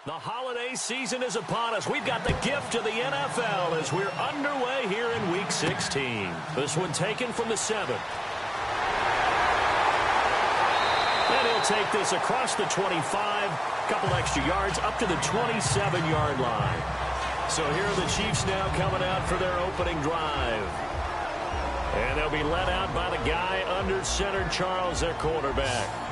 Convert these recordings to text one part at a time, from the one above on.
The holiday season is upon us. We've got the gift of the NFL as we're underway here in Week 16. This one taken from the 7. And he'll take this across the 25, couple extra yards up to the 27-yard line. So here are the Chiefs now coming out for their opening drive. And they'll be led out by the guy under center, Charles, their quarterback.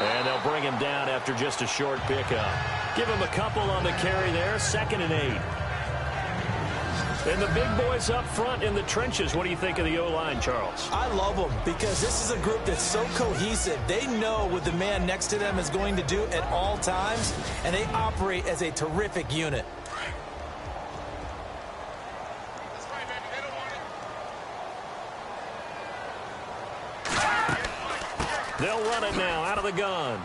And they'll bring him down after just a short pickup. Give him a couple on the carry there, 2nd and 8. And the big boys up front in the trenches. What do you think of the O-line, Charles? I love them because this is a group that's so cohesive. They know what the man next to them is going to do at all times, and they operate as a terrific unit. They'll run it now out of the gun.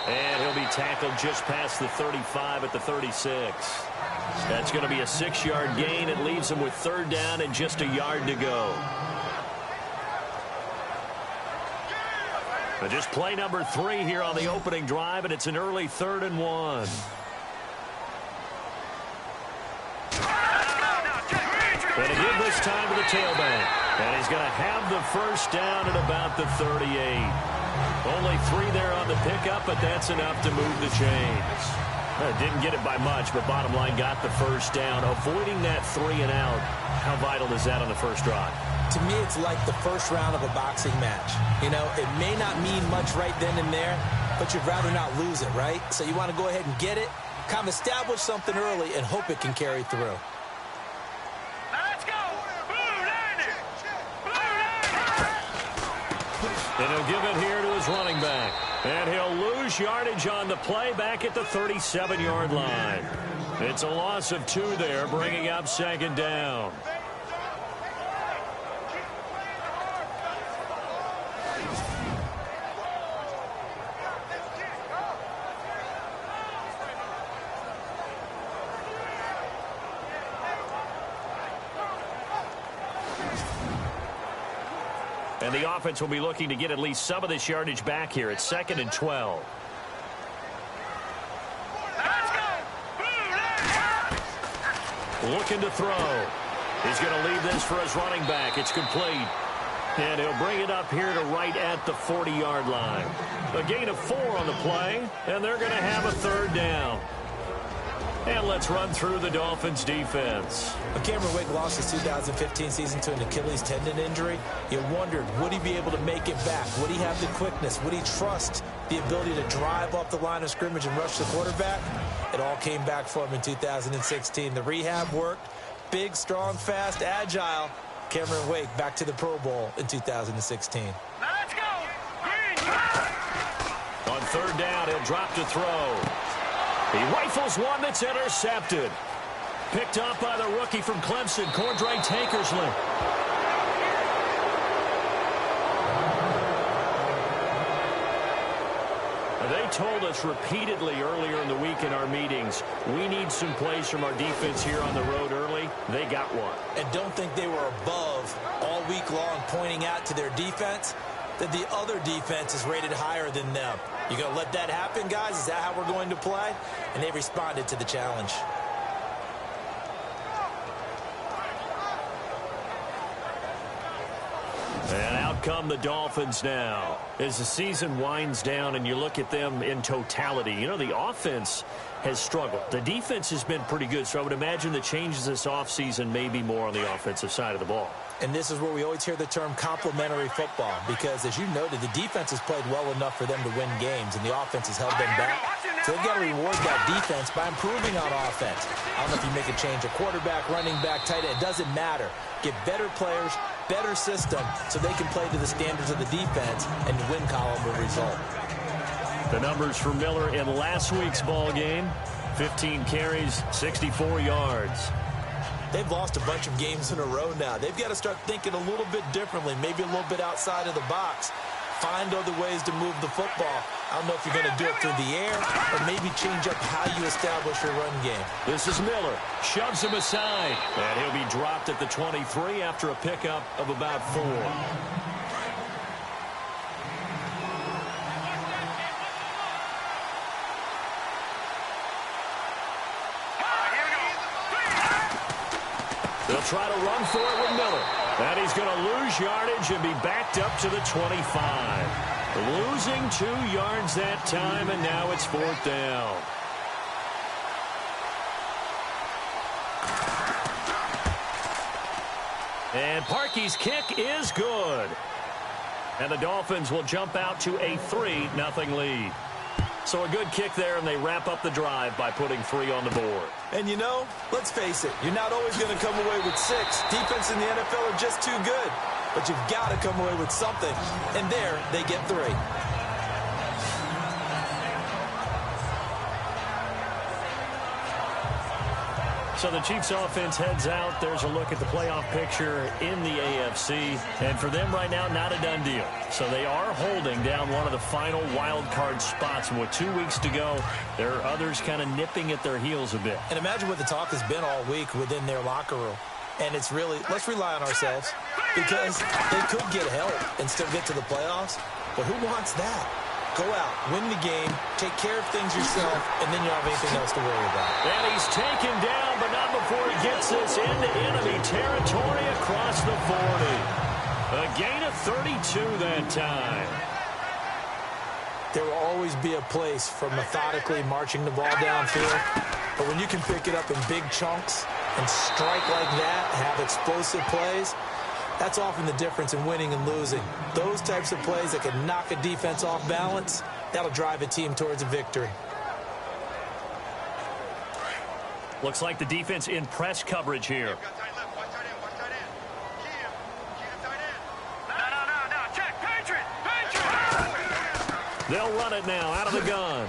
And he'll be tackled just past the 35 at the 36. That's going to be a 6-yard gain. It leaves him with 3rd down and just a yard to go. But just play number 3 here on the opening drive, and it's an early 3rd and 1. And to give this time to the tailback. And he's going to have the 1st down at about the 38. Only 3 there on the pickup, but that's enough to move the chains. Didn't get it by much, but bottom line got the 1st down. Avoiding that 3 and out, how vital is that on the first drive? To me, it's like the first round of a boxing match. You know, it may not mean much right then and there, but you'd rather not lose it, right? So you want to go ahead and get it, kind of establish something early, and hope it can carry through. And he'll give it here to his running back. And he'll lose yardage on the play back at the 37-yard line. It's a loss of 2 there, bringing up 2nd down. And the offense will be looking to get at least some of this yardage back here. It's 2nd and 12. Looking to throw. He's going to leave this for his running back. It's complete. And he'll bring it up here to right at the 40-yard line. A gain of 4 on the play, and they're going to have a 3rd down. And let's run through the Dolphins' defense. Cameron Wake lost his 2015 season to an Achilles tendon injury. You wondered, would he be able to make it back? Would he have the quickness? Would he trust the ability to drive off the line of scrimmage and rush the quarterback? It all came back for him in 2016. The rehab worked. Big, strong, fast, agile. Cameron Wake back to the Pro Bowl in 2016. Let's go! Green! On 3rd down, he'll drop to throw. He rifles one that's intercepted. Picked up by the rookie from Clemson, Cordray Tankersley. They told us repeatedly earlier in the week in our meetings, we need some plays from our defense here on the road early. They got one. And don't think they were above all week long pointing out to their defense that the other defense is rated higher than them. You going to let that happen, guys? Is that how we're going to play? And they responded to the challenge. And out come the Dolphins now. As the season winds down and you look at them in totality, you know, the offense has struggled. The defense has been pretty good, so I would imagine the changes this offseason may be more on the offensive side of the ball. And this is where we always hear the term complementary football because, as you noted, the defense has played well enough for them to win games, and the offense has held them back. So they've got to reward that defense by improving on offense. I don't know if you make a change, a quarterback, running back, tight end, it doesn't matter. Get better players, better system, so they can play to the standards of the defense, and the win column will result. The numbers for Miller in last week's ball game, 15 carries, 64 yards. They've lost a bunch of games in a row now. They've got to start thinking a little bit differently, maybe a little bit outside of the box. Find other ways to move the football. I don't know if you're going to do it through the air or maybe change up how you establish your run game. This is Miller. Shoves him aside. And he'll be dropped at the 23 after a pickup of about 4. They'll try to run for it with Miller. And he's going to lose yardage and be backed up to the 25. Losing 2 yards that time, and now it's 4th down. And Parkey's kick is good. And the Dolphins will jump out to a 3-0 lead. So a good kick there, and they wrap up the drive by putting 3 on the board. And you know, let's face it, you're not always going to come away with 6. Defense in the NFL are just too good. But you've got to come away with something. And there, they get 3. So the Chiefs offense heads out. There's a look at the playoff picture in the AFC. And for them right now, not a done deal. So they are holding down one of the final wild card spots. And with 2 weeks to go, there are others kind of nipping at their heels a bit. And imagine what the talk has been all week within their locker room. And it's really, let's rely on ourselves. Because they could get help and still get to the playoffs. But who wants that? Go out, win the game, take care of things yourself, and then you don't have anything else to worry about. And he's taken down, but not before he gets this into enemy territory across the 40. A gain of 32 that time. There will always be a place for methodically marching the ball downfield. But when you can pick it up in big chunks and strike like that, have explosive plays, that's often the difference in winning and losing. Those types of plays that can knock a defense off balance, that'll drive a team towards a victory. Looks like the defense in press coverage here. Check, Patriot! They'll run it now out of the gun.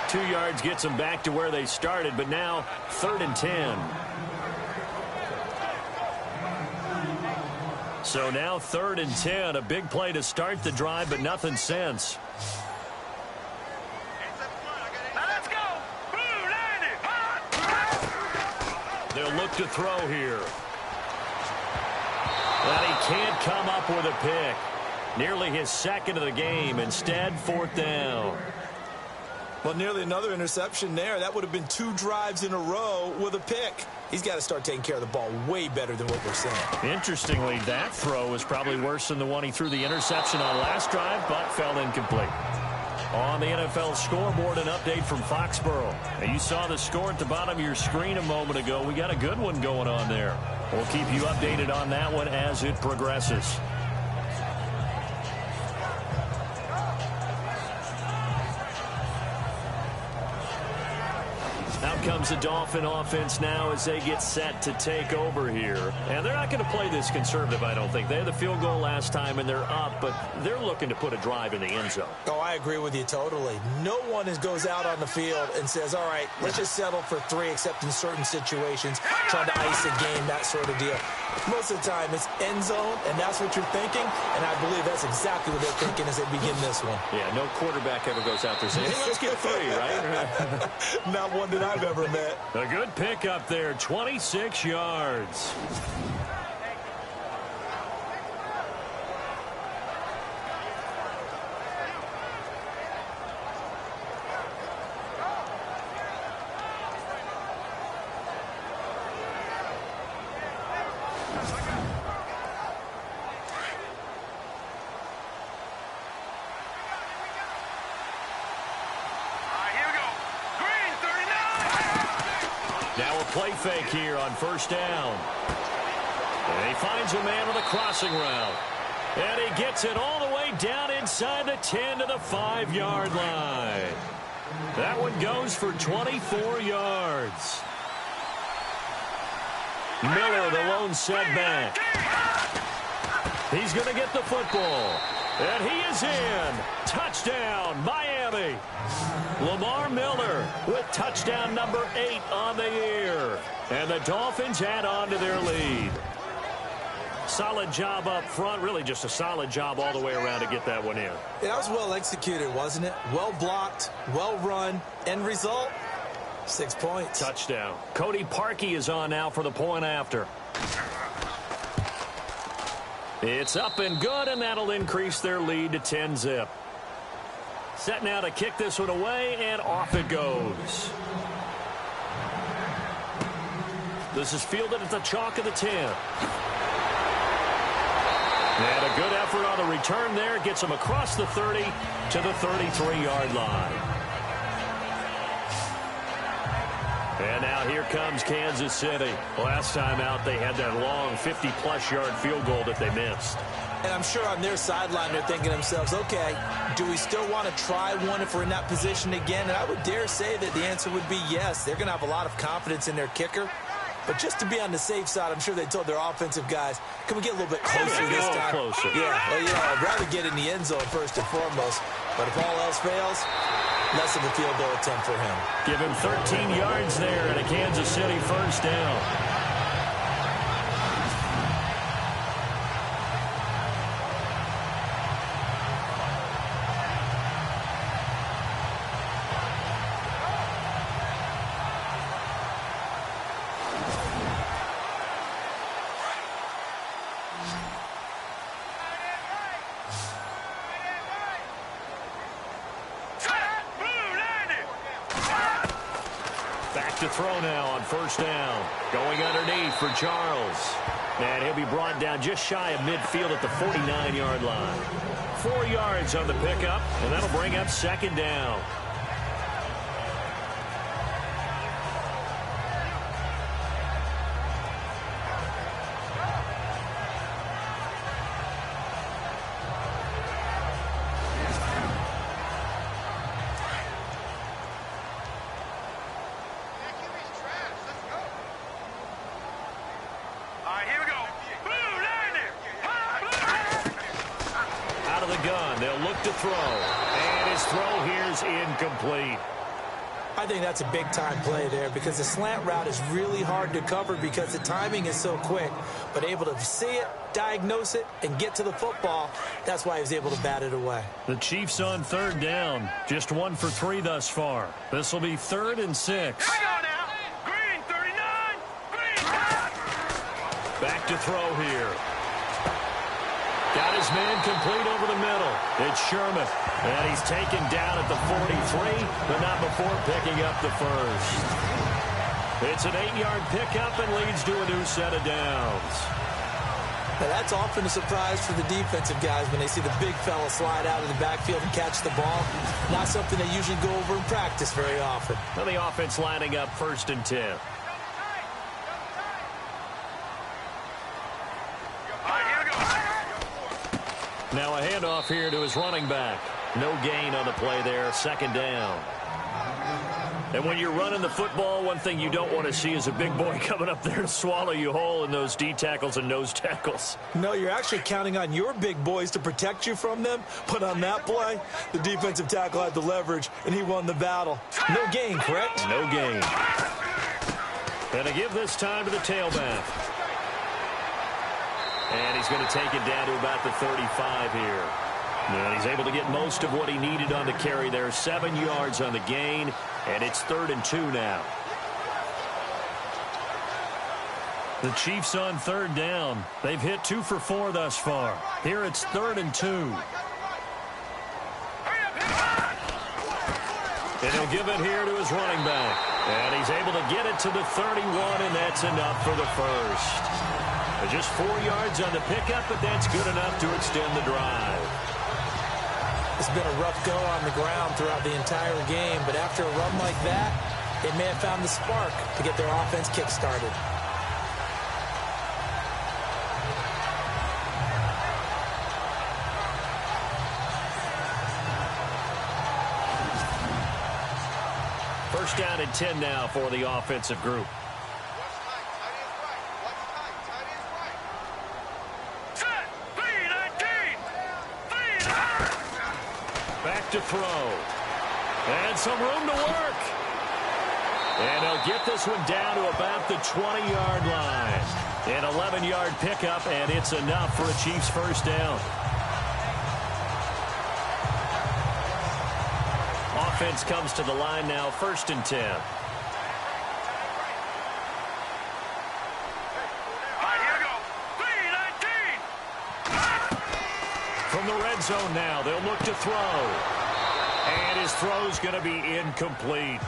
2 yards gets them back to where they started, but now 3rd and 10. So now 3rd and 10, a big play to start the drive, but nothing since. Now let's go! Blue, 90! They'll look to throw here. But he can't come up with a pick. Nearly his 2nd of the game. Instead, 4th down. Well, nearly another interception there. That would have been 2 drives in a row with a pick. He's got to start taking care of the ball way better than what we're seeing. Interestingly, that throw was probably worse than the one he threw the interception on last drive, but fell incomplete. On the NFL scoreboard, an update from Foxborough. Now, you saw the score at the bottom of your screen a moment ago. We got a good one going on there. We'll keep you updated on that one as it progresses. Out comes the Dolphin offense now as they get set to take over here. And they're not going to play this conservative, I don't think. They had the field goal last time, and they're up, but they're looking to put a drive in the end zone. Oh, I agree with you totally. No one goes out on the field and says, all right, let's just settle for 3, except in certain situations, trying to ice a game, that sort of deal. Most of the time, it's end zone, and that's what you're thinking, and I believe that's exactly what they're thinking as they begin this one. Yeah, no quarterback ever goes out there saying, hey, let's get 3, right? Not one that I've ever met. A good pickup there, 26 yards. Play fake here on 1st down. And he finds a man with a crossing route. And he gets it all the way down inside the 10 to the 5-yard line. That one goes for 24 yards. Miller, the lone setback. He's going to get the football. And he is in. Touchdown, Miami. Lamar Miller with touchdown number 8 on the year. And the Dolphins add on to their lead. Solid job up front. Really just a solid job all the way around to get that one in. Yeah, that was well executed, wasn't it? Well blocked, well run. End result, 6 points. Touchdown. Cody Parkey is on now for the point after. It's up and good, and that'll increase their lead to 10-zip. Set now to kick this one away, and off it goes. This is fielded at the chalk of the 10. And a good effort on the return there. Gets him across the 30 to the 33-yard line. And now here comes Kansas City. Last time out, they had that long 50-plus yard field goal that they missed. And I'm sure on their sideline they're thinking to themselves, okay, do we still want to try one if we're in that position again? And I would dare say that the answer would be yes. They're going to have a lot of confidence in their kicker. But just to be on the safe side, I'm sure they told their offensive guys, can we get a little bit closer this time? Closer. Yeah, well, I'd rather get in the end zone first and foremost. But if all else fails, less of a field goal attempt for him. Give him 13 yards there and a Kansas City first down. To throw now on first down. Going underneath for Charles. And he'll be brought down just shy of midfield at the 49-yard line. 4 yards on the pickup, and that'll bring up second down. Throw. And his throw here's incomplete. I think that's a big-time play there because the slant route is really hard to cover because the timing is so quick. But able to see it, diagnose it, and get to the football, that's why he was able to bat it away. The Chiefs on third down. Just 1 for 3 thus far. This will be 3rd and 6. Here we go now. Green, 39. Green. Back to throw here. Got his man complete over the middle. It's Sherman. And he's taken down at the 43, but not before picking up the first. It's an 8-yard pickup and leads to a new set of downs. Now that's often a surprise for the defensive guys when they see the big fella slide out of the backfield and catch the ball. Not something they usually go over in practice very often. Well, the offense lining up 1st and 10. Now a handoff here to his running back. No gain on the play there, 2nd down. And when you're running the football, one thing you don't want to see is a big boy coming up there to swallow you whole in those D tackles and nose tackles. No, you're actually counting on your big boys to protect you from them. But on that play, the defensive tackle had the leverage, and he won the battle. No gain, correct? No gain. And to give this time to the tailback. And he's going to take it down to about the 35 here. And he's able to get most of what he needed on the carry there. 7 yards on the gain, and it's 3rd and 2 now. The Chiefs on 3rd down. They've hit 2 for 4 thus far. Here it's 3rd and 2. And he'll give it here to his running back. And he's able to get it to the 31, and that's enough for the first. Just 4 yards on the pickup, but that's good enough to extend the drive. It's been a rough go on the ground throughout the entire game, but after a run like that, they may have found the spark to get their offense kick-started. First down and 10 now for the offensive group. Back to throw. And some room to work. And he'll get this one down to about the 20-yard line. An 11-yard pickup, and it's enough for a Chiefs first down. Offense comes to the line now, 1st and 10. From the red zone now, they'll look to throw. And his throw's going to be incomplete.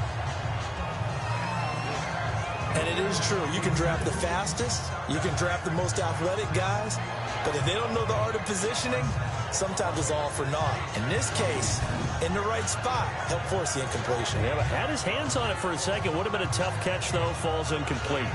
And it is true. You can draft the fastest. You can draft the most athletic guys. But if they don't know the art of positioning, sometimes it's all for naught. In this case, in the right spot, help force the incompletion. Yeah, but had his hands on it for a second. Would have been a tough catch, though. Falls incomplete.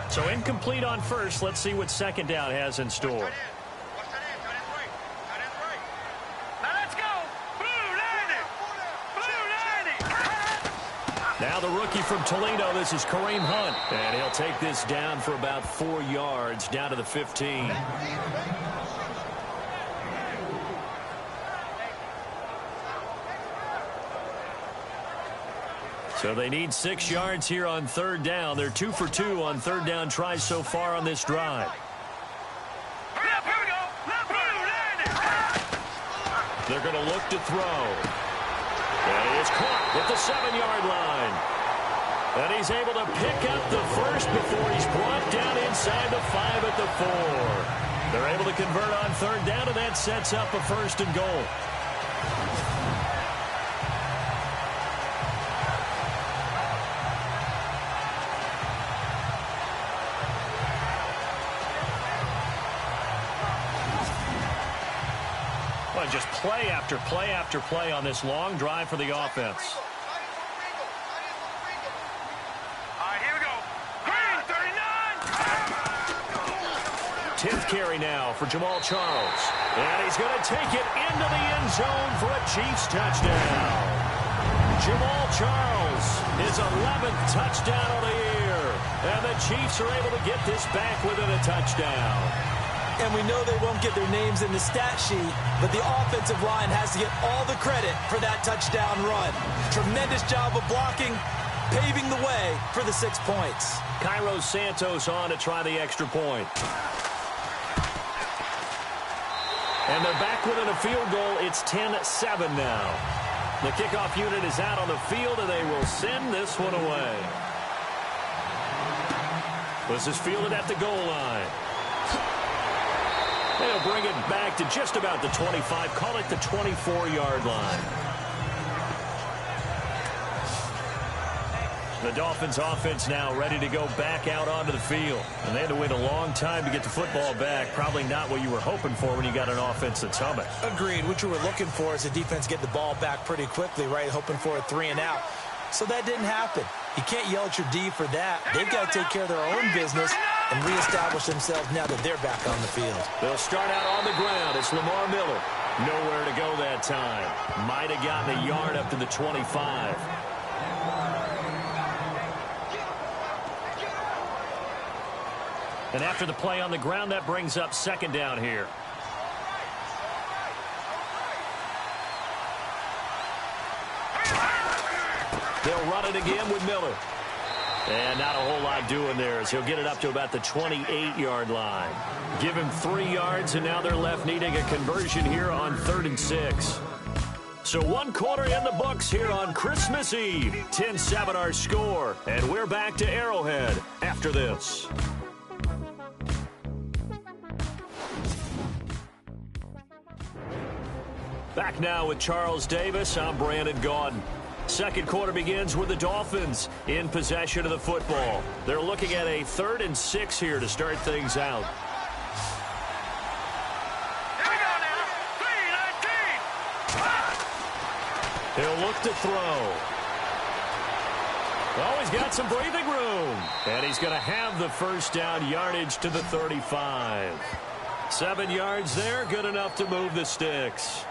So incomplete on first. Let's see what second down has in store. Now the rookie from Toledo, this is Kareem Hunt. And he'll take this down for about 4 yards, down to the 15. So they need 6 yards here on 3rd down. They're 2 for 2 on 3rd down tries so far on this drive. They're going to look to throw. And he is caught at the 7-yard line. And he's able to pick up the first before he's brought down inside the 5 at the 4. They're able to convert on 3rd down, and that sets up a 1st and goal. Just play after play after play on this long drive for the offense. All right, here we go. Green, 39. 10th carry now for Jamal Charles. And he's going to take it into the end zone for a Chiefs touchdown. Jamal Charles, his 11th touchdown of the year. And the Chiefs are able to get this back within a touchdown. And we know they won't get their names in the stat sheet, but the offensive line has to get all the credit for that touchdown run. Tremendous job of blocking, paving the way for the 6 points. Cairo Santos on to try the extra point. And they're back within a field goal. It's 10-7 now. The kickoff unit is out on the field, and they will send this one away. This is fielded at the goal line. They'll bring it back to just about the 25. Call it the 24-yard line. The Dolphins offense now ready to go back out onto the field. And they had to wait a long time to get the football back. Probably not what you were hoping for when you got an offense that's humming. Agreed. What you were looking for is the defense get the ball back pretty quickly, right? Hoping for a 3 and out. So that didn't happen. You can't yell at your D for that. They've got to take care of their own business and reestablish themselves now that they're back on the field. They'll start out on the ground. It's Lamar Miller. Nowhere to go that time. Might have gotten a yard up to the 25. And after the play on the ground, that brings up 2nd down here. They'll run it again with Miller. And not a whole lot doing there as he'll get it up to about the 28-yard line. Give him 3 yards, and now they're left needing a conversion here on 3rd and 6. So 1 quarter in the books here on Christmas Eve. 10-7 our score, and we're back to Arrowhead after this. Back now with Charles Davis. I'm Brandon Gaudin. 2nd quarter begins with the Dolphins in possession of the football. They're looking at a 3rd and 6 here to start things out. Here we go now. 3-19. He'll look to throw. Oh, he's got some breathing room. And he's going to have the first down, yardage to the 35. 7 yards there, good enough to move the sticks.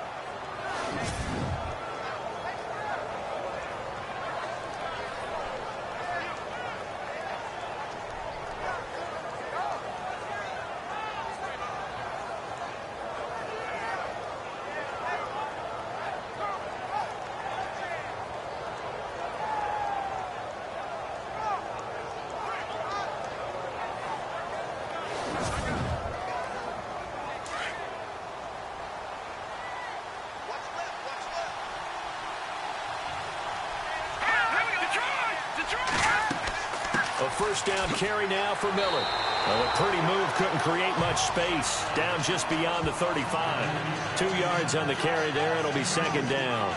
first down carry now for Miller. Well, a pretty move couldn't create much space. Down just beyond the 35. 2 yards on the carry there. It'll be second down.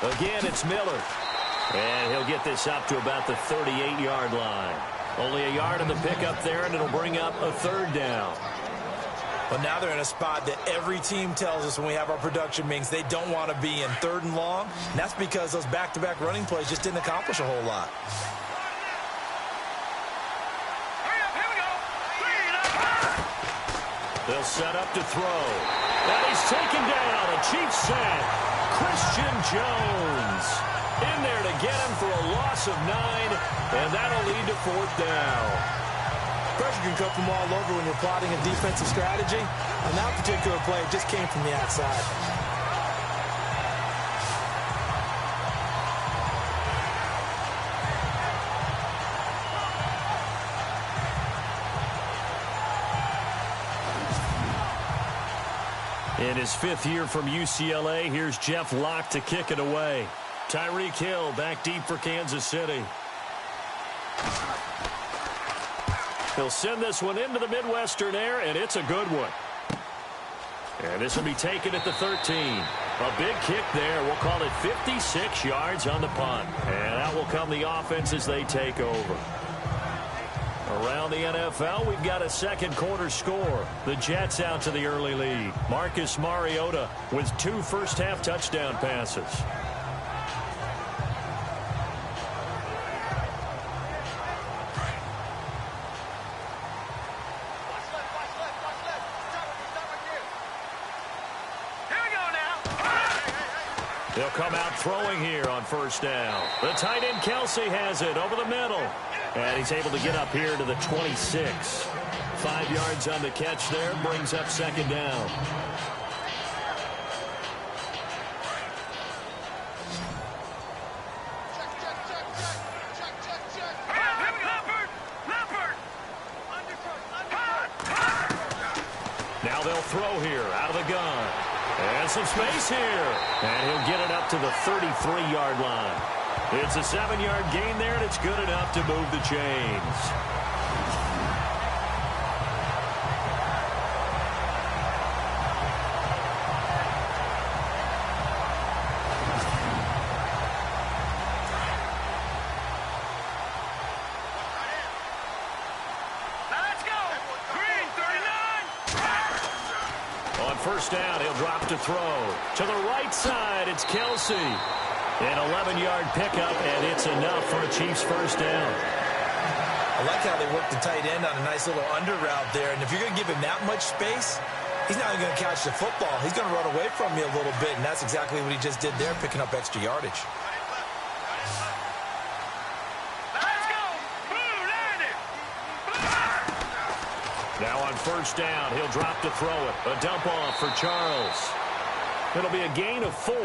Again, it's Miller. And he'll get this up to about the 38-yard line. Only a yard on the pickup there, and it'll bring up a third down. But now they're in a spot that every team tells us when we have our production meetings they don't want to be in, third and long. And that's because those back-to-back running plays just didn't accomplish a whole lot. They'll set up to throw. And he's taken down. A Chiefs sack. Christian Jones in there to get him for a loss of 9, and that'll lead to fourth down. Pressure can come from all over when you're plotting a defensive strategy. On that particular play, it just came from the outside. In his 5th year from UCLA, here's Jeff Locke to kick it away. Tyreek Hill back deep for Kansas City. He'll send this one into the Midwestern air, and it's a good one. And this will be taken at the 13. A big kick there. We'll call it 56 yards on the punt. And out will come the offense as they take over. Around the NFL, we've got a second quarter score. The Jets out to the early lead. Marcus Mariota with 2 first-half touchdown passes. They'll come out throwing here on first down. The tight end Kelsey has it over the middle. And he's able to get up here to the 26. 5 yards on the catch there. Brings up second down. Now they'll throw here out of the gun. And some space here. And he'll get it up to the 33-yard line. It's a 7-yard gain there, and it's good enough to move the chains. Let's go! Green, 39! On first down, he'll drop to throw. To the right side, it's Kelsey. An 11-yard pickup, and it's enough for a Chiefs first down. I like how they work the tight end on a nice little under route there. And if you're going to give him that much space, he's not even going to catch the football. He's going to run away from you a little bit, and that's exactly what he just did there, picking up extra yardage. Let's go! Blue, land it! Now on first down, he'll drop to throw it. A dump off for Charles. It'll be a gain of 4,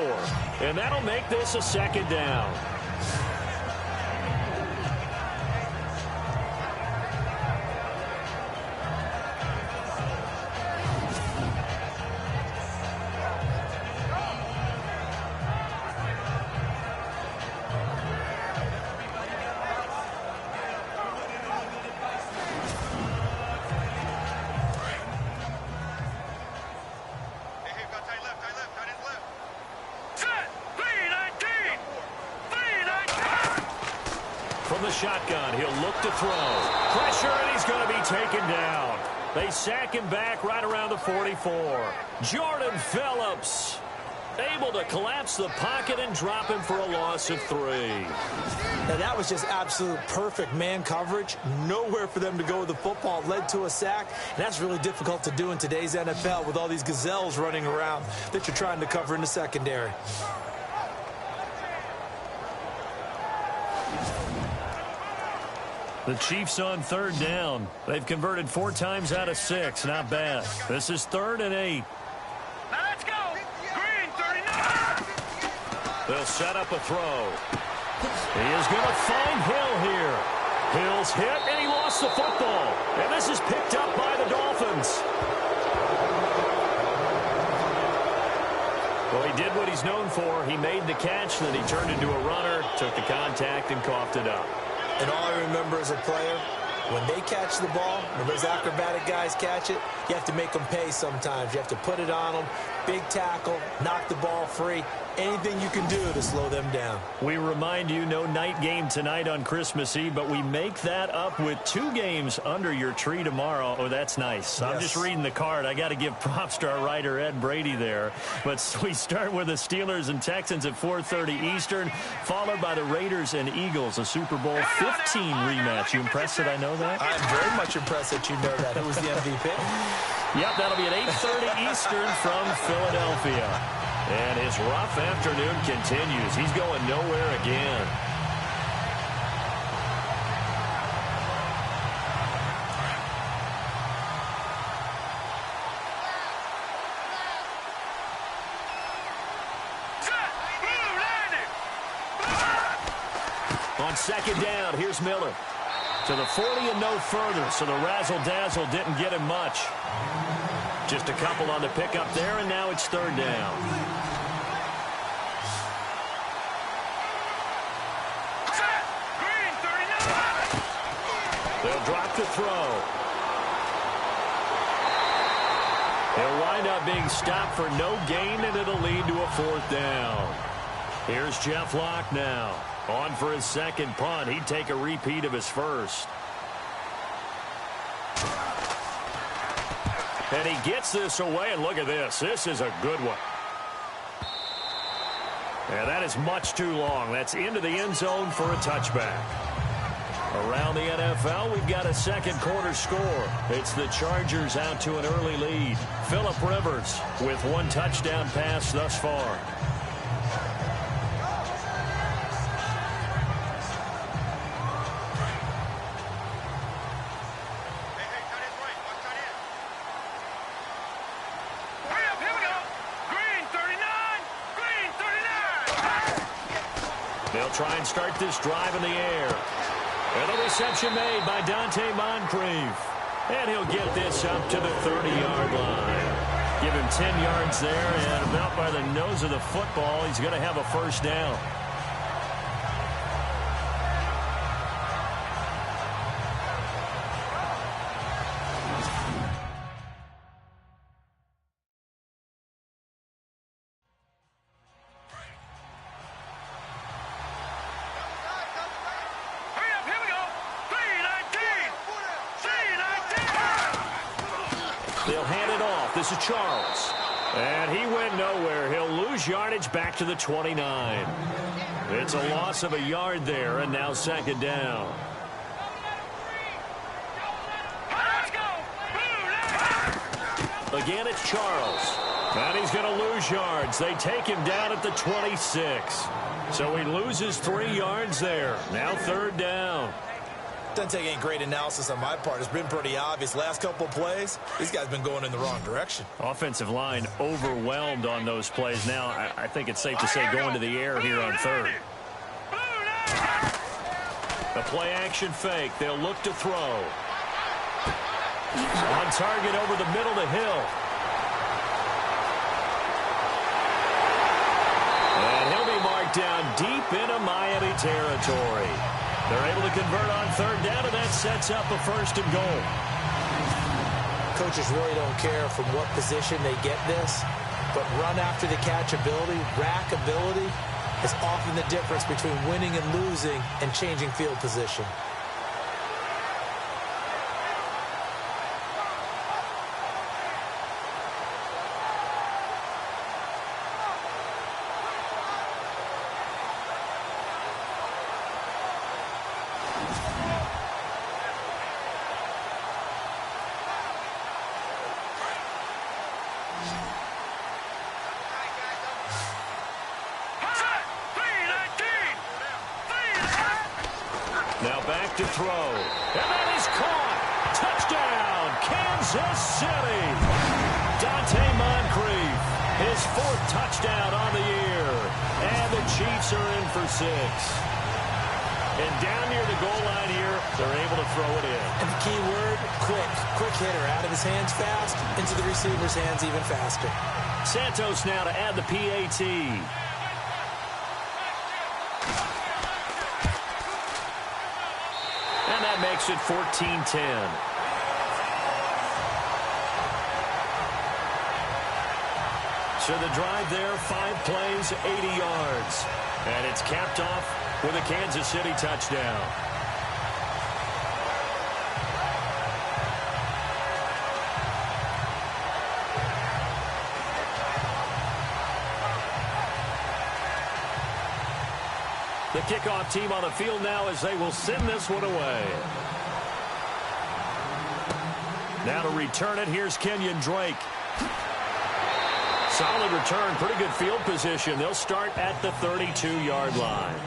and that'll make this a second down. From the shotgun, he'll look to throw. Pressure, and he's going to be taken down. They sack him back right around the 44. Jordan Phillips able to collapse the pocket and drop him for a loss of 3. Now, that was just absolute perfect man coverage. Nowhere for them to go with the football. Led to a sack. And that's really difficult to do in today's NFL with all these gazelles running around that you're trying to cover in the secondary. The Chiefs on third down. They've converted 4 times out of 6. Not bad. This is 3rd and 8. Let's go! Green, 39! They'll set up a throw. He is going to find Hill here. Hill's hit, and he lost gets the football. And this is picked up by the Dolphins. Well, he did what he's known for. He made the catch, then he turned into a runner, took the contact, and coughed it up. And all I remember as a player, when they catch the ball, when those acrobatic guys catch it, you have to make them pay sometimes. You have to put it on them, big tackle, knock the ball free. Anything you can do to slow them down. We remind you, no night game tonight on Christmas Eve, but we make that up with 2 games under your tree tomorrow. Oh, that's nice. Yes. I'm just reading the card. I got to give props to our writer, Ed Brady, there. But we start with the Steelers and Texans at 4:30 Eastern, followed by the Raiders and Eagles, a Super Bowl 15 rematch. You impressed that I know that? I'm very much impressed that you know that. Who was the MVP? Yep, that'll be at 8:30 Eastern from Philadelphia. And his rough afternoon continues. He's going nowhere again. On second down, here's Miller. To the 40 and no further, so the razzle-dazzle didn't get him much. Just a couple on the pickup there, and now it's third down. They'll drop the throw. He'll wind up being stopped for no gain, and it'll lead to a fourth down. Here's Jeff Locke now. On for his second punt. He'd take a repeat of his first. And he gets this away, and look at this. This is a good one. And that is much too long. That's into the end zone for a touchback. Around the NFL, we've got a second quarter score. It's the Chargers out to an early lead. Phillip Rivers with 1 touchdown pass thus far. They'll try and start this drive in the air. And a reception made by Dante Moncrief. And he'll get this up to the 30-yard line. Give him 10 yards there, and about by the nose of the football, he's going to have a first down. They'll hand it off. This is Charles. And he went nowhere. He'll lose yardage back to the 29. It's a loss of a yard there, and now second down. Again, it's Charles. And he's going to lose yards. They take him down at the 26. So he loses 3 yards there. Now third down. Doesn't take any great analysis on my part. It's been pretty obvious. Last couple plays, these guys have been going in the wrong direction. Offensive line overwhelmed on those plays. Now, I think it's safe to say going to the air here on third. The play action fake. They'll look to throw. On target over the middle to Hill. And he'll be marked down deep into Miami territory. They're able to convert on third down, and that sets up a first and goal. Coaches really don't care from what position they get this, but run after the catch ability, rack ability, is often the difference between winning and losing and changing field position. Now back to throw. And that is caught. Touchdown, Kansas City. Dante Moncrief, his 4th touchdown on the year. And the Chiefs are in for 6. And down near the goal line here, they're able to throw it in. And the key word, quick. Quick hitter. Out of his hands fast, into the receiver's hands even faster. Santos now to add the PAT. And that makes it 14-10. So the drive there, 5 plays, 80 yards. And it's capped off with a Kansas City touchdown. The kickoff team on the field now as they will send this one away. Now to return it, here's Kenyon Drake. Solid return, pretty good field position. They'll start at the 32-yard line.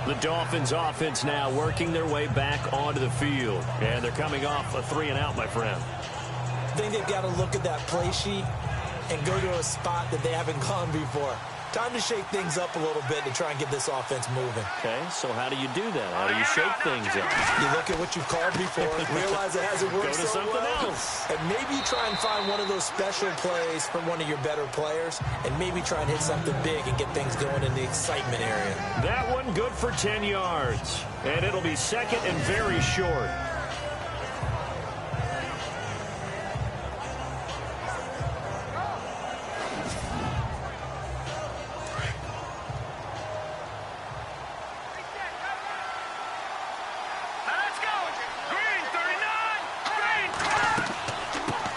The Dolphins offense now working their way back onto the field. And they're coming off a 3-and-out, my friend. I think they've got to look at that play sheet and go to a spot that they haven't gone before. Time to shake things up a little bit to try and get this offense moving. Okay, so how do you do that? How do you shake things up? You look at what you've called before, realize it hasn't worked so well. Go to something else. And maybe try and find one of those special plays from one of your better players, and maybe try and hit something big and get things going in the excitement area. That one good for 10 yards. And it'll be second and very short.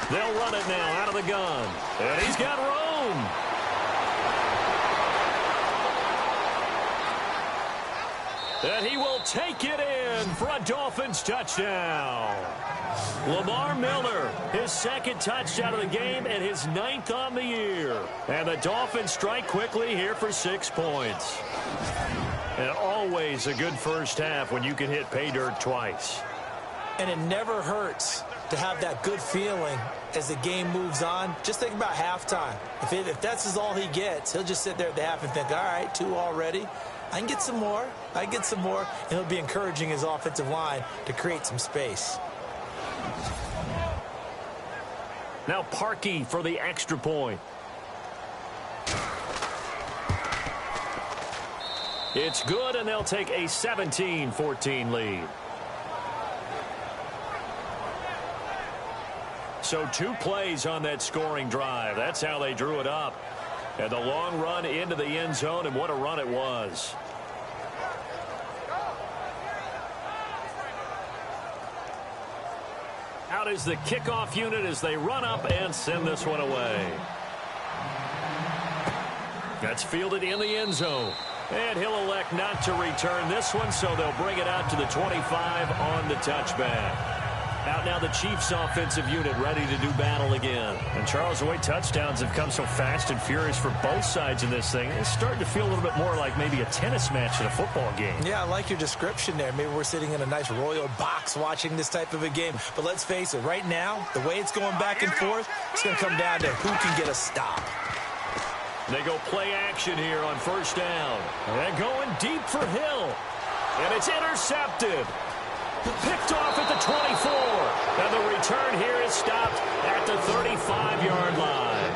They'll run it now out of the gun. And he's got room. And he will take it in for a Dolphins touchdown. Lamar Miller, his second touchdown of the game and his 9th on the year. And the Dolphins strike quickly here for 6 points. And always a good first half when you can hit pay dirt twice. And it never hurts to have that good feeling as the game moves on. Just think about halftime. If that's all he gets, he'll just sit there at the half and think, all right, 2 already. I can get some more. I can get some more. And he'll be encouraging his offensive line to create some space. Now Parkey for the extra point. It's good, and they'll take a 17-14 lead. So 2 plays on that scoring drive. That's how they drew it up. And the long run into the end zone, and what a run it was. Out is the kickoff unit as they run up and send this one away. That's fielded in the end zone. And he'll elect not to return this one, so they'll bring it out to the 25 on the touchback. Out now the Chiefs offensive unit ready to do battle again. And Charles, the way touchdowns have come so fast and furious for both sides in this thing, it's starting to feel a little bit more like maybe a tennis match in a football game. Yeah, I like your description there. Maybe we're sitting in a nice royal box watching this type of a game. But let's face it, right now, the way it's going back and forth, it's going to come down to who can get a stop. They go play action here on first down. And going deep for Hill. And it's intercepted. Picked off at the 24. And the return here is stopped at the 35-yard line.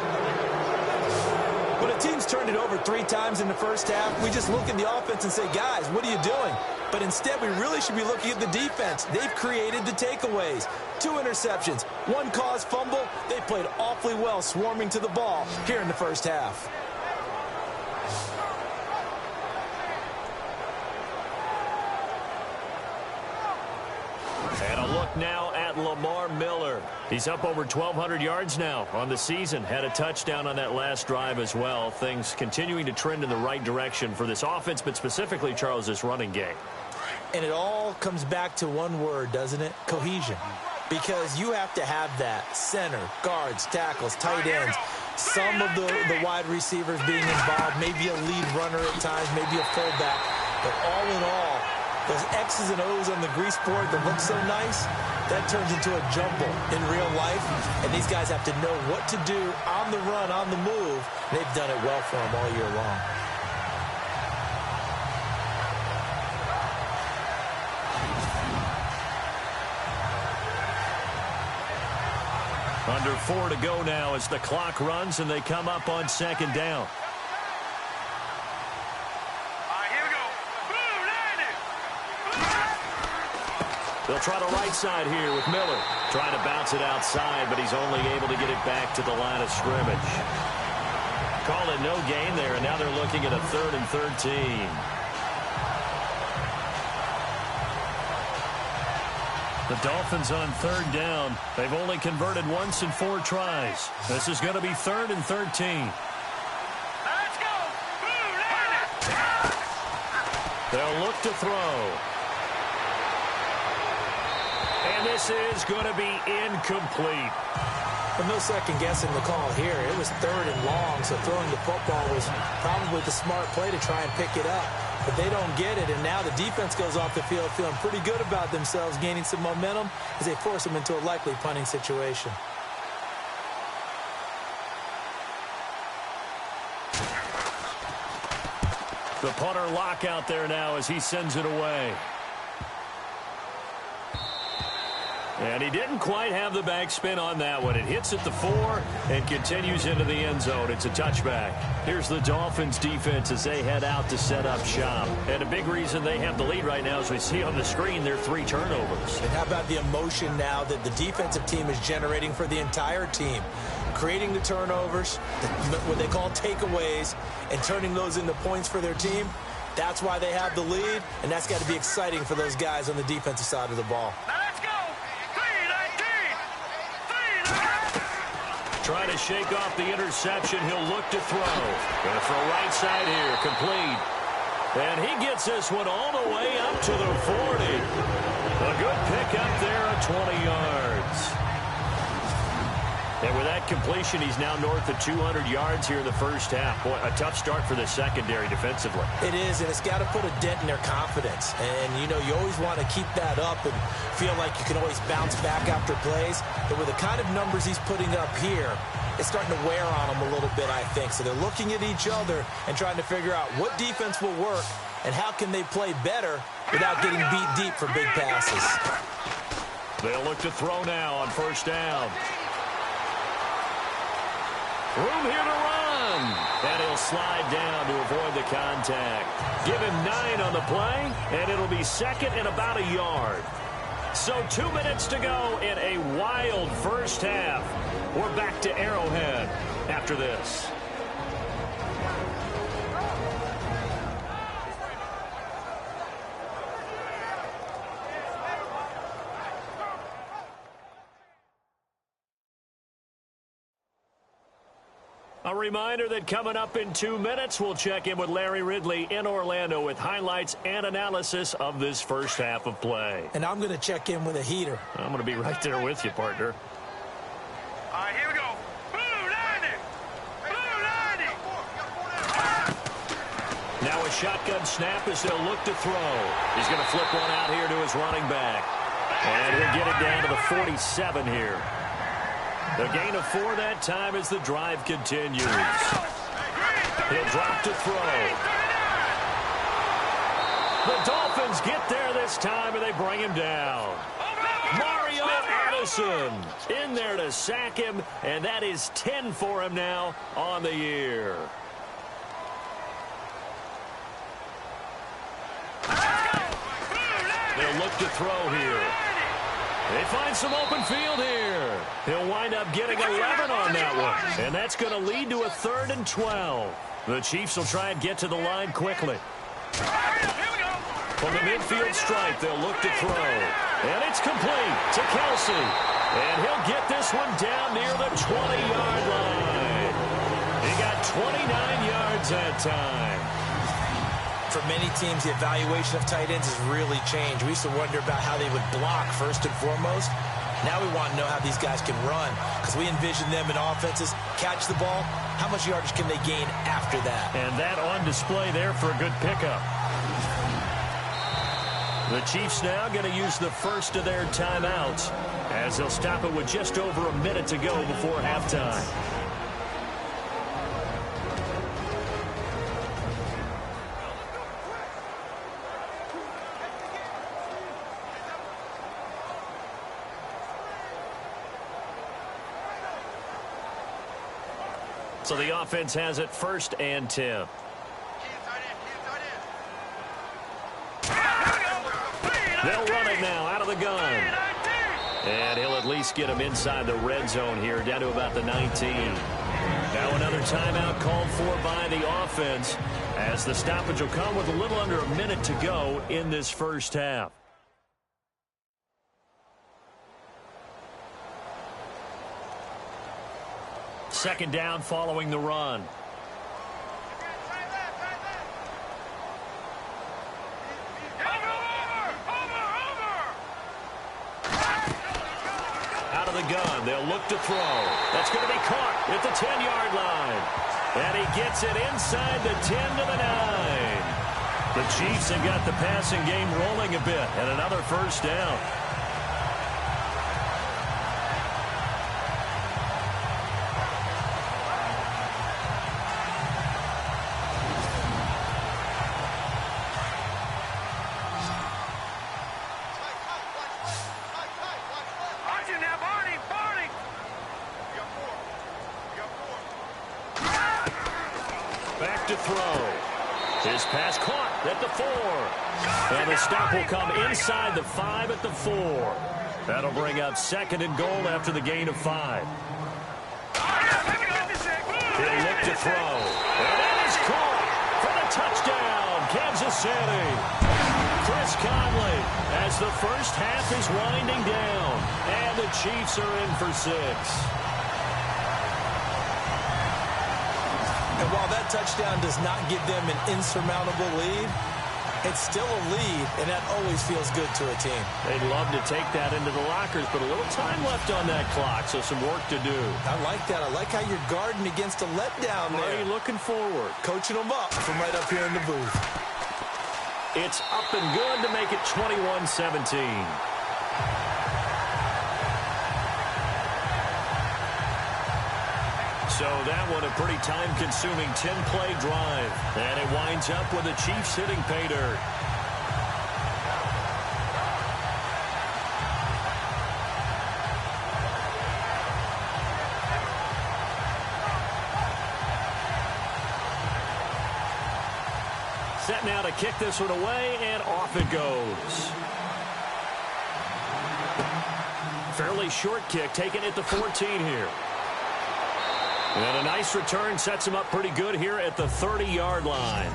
When a team's turned it over 3 times in the first half, we just look at the offense and say, guys, what are you doing? But instead, we really should be looking at the defense. They've created the takeaways. 2 interceptions, 1 caused fumble. They played awfully well swarming to the ball here in the first half. And a look now at Lamar Miller. He's up over 1,200 yards now on the season. Had a touchdown on that last drive as well. Things continuing to trend in the right direction for this offense, but specifically, Charles, this running game. And it all comes back to one word, doesn't it? Cohesion. Because you have to have that. Center, guards, tackles, tight ends. Some of the wide receivers being involved. Maybe a lead runner at times, maybe a fullback. But all in all, those X's and O's on the grease board that look so nice, that turns into a jumble in real life. And these guys have to know what to do on the run, on the move. They've done it well for them all year long. Under 4 to go now as the clock runs and they come up on second down. Here we go. Blue, landed. They'll try the right side here with Miller. Trying to bounce it outside, but he's only able to get it back to the line of scrimmage. Call it no gain there, and now they're looking at a 3rd and 13. The Dolphins on 3rd down. They've only converted once in 4 tries. This is going to be 3rd and 13. Let's go. Blue, landed. They'll look to throw. And this is going to be incomplete. Well, no second-guessing the call here. It was 3rd and long, so throwing the football was probably the smart play to try and pick it up. But they don't get it, and now the defense goes off the field feeling pretty good about themselves, gaining some momentum as they force them into a likely punting situation. The punter lock out there now as he sends it away. And he didn't quite have the backspin on that one. It hits at the 4 and continues into the end zone. It's a touchback. Here's the Dolphins defense as they head out to set up shop. And a big reason they have the lead right now, as we see on the screen, their 3 turnovers. And how about the emotion now that the defensive team is generating for the entire team? Creating the turnovers, what they call takeaways, and turning those into points for their team. That's why they have the lead, and that's got to be exciting for those guys on the defensive side of the ball. Let's go. 3-19. Trying to shake off the interception. He'll look to throw. Going to throw right side here. Complete. And he gets this one all the way up to the 40. A good pickup there at 20 yards. And with that completion, he's now north of 200 yards here in the first half. Boy, a tough start for the secondary defensively. It is, and it's got to put a dent in their confidence. And, you know, you always want to keep that up and feel like you can always bounce back after plays. But with the kind of numbers he's putting up here, it's starting to wear on them a little bit, I think. So they're looking at each other and trying to figure out what defense will work and how can they play better without getting beat deep for big passes. They'll look to throw now on first down. Room here to run. And he'll slide down to avoid the contact. Give him 9 on the play, and it'll be 2nd and about a yard. So 2 minutes to go in a wild first half. We're back to Arrowhead after this. A reminder that coming up in 2 minutes, we'll check in with Larry Ridley in Orlando with highlights and analysis of this first half of play. And I'm going to check in with a heater. I'm going to be right there with you, partner. Here we go. Blue, landed. Blue, landed. Now a shotgun snap as they'll look to throw. He's going to flip one out here to his running back. And he'll get it down to the 47 here. The gain of 4 that time as the drive continues. He'll drop to throw. The Dolphins get there this time, and they bring him down. Mario Addison in there to sack him, and that is 10 for him now on the year. They'll look to throw here. They find some open field here. He'll wind up getting 11 on that one. And that's going to lead to a 3rd and 12. The Chiefs will try and get to the line quickly. From the midfield stripe, they'll look to throw. And it's complete to Kelsey. And he'll get this one down near the 20-yard line. He got 29 yards that time. For many teams, the evaluation of tight ends has really changed. We used to wonder about how they would block first and foremost. Now we want to know how these guys can run, because we envision them in offenses, catch the ball. How much yardage can they gain after that? And that on display there for a good pickup. The Chiefs now going to use the first of their timeouts as they'll stop it with just over a minute to go before halftime. So the offense has it 1st and 10. They'll run it now out of the gun. And he'll at least get him inside the red zone here, down to about the 19. Now another timeout called for by the offense, as the stoppage will come with a little under a minute to go in this first half. Second down following the run. Out of the gun, they'll look to throw. That's going to be caught at the 10-yard line. And he gets it inside the 10 to the 9. The Chiefs have got the passing game rolling a bit, and another first down. Back to throw. His pass caught at the 4. And the stop will come inside the 5 at the 4. That'll bring up 2nd and goal after the gain of 5. He'll look to throw. And that is caught for the touchdown, Kansas City. Chris Conley, as the first half is winding down. And the Chiefs are in for 6. And while that touchdown does not give them an insurmountable lead, it's still a lead, and that always feels good to a team. They'd love to take that into the lockers, but a little time left on that clock, so some work to do. I like that. I like how you're guarding against a letdown there. Are you looking forward? Coaching them up from right up here in the booth. It's up and good to make it 21-17. So that one a pretty time-consuming 10-play drive. And it winds up with the Chiefs hitting pay dirt. Set now to kick this one away, and off it goes. Fairly short kick, taken at the 14 here. And a nice return sets him up pretty good here at the 30-yard line.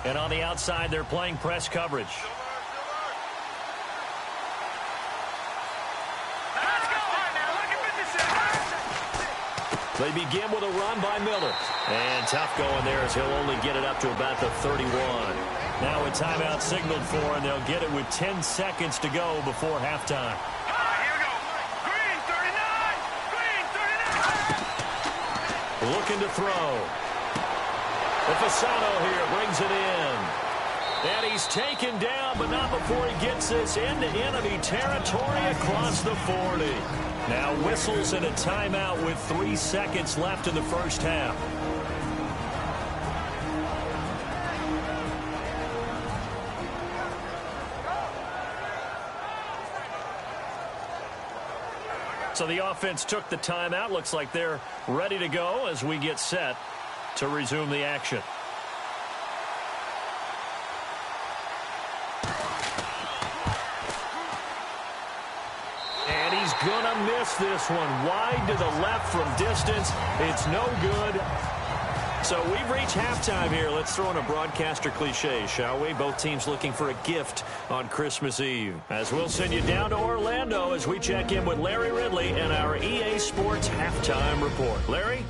And on the outside, they're playing press coverage. They begin with a run by Miller. And tough going there as he'll only get it up to about the 31. Now a timeout signaled for, and they'll get it with 10 seconds to go before halftime. Here we go. Green 39. Green 39. Looking to throw. The Fasano here brings it in. And he's taken down, but not before he gets this into enemy territory across the 40. Now whistles and a timeout with 3 seconds left in the first half. So the offense took the timeout. Looks like they're ready to go as we get set to resume the action. And he's going to miss this one. Wide to the left from distance. It's no good. So we've reached halftime here. Let's throw in a broadcaster cliche, shall we? Both teams looking for a gift on Christmas Eve. As we'll send you down to Orlando as we check in with Larry Ridley and our EA Sports Halftime Report. Larry?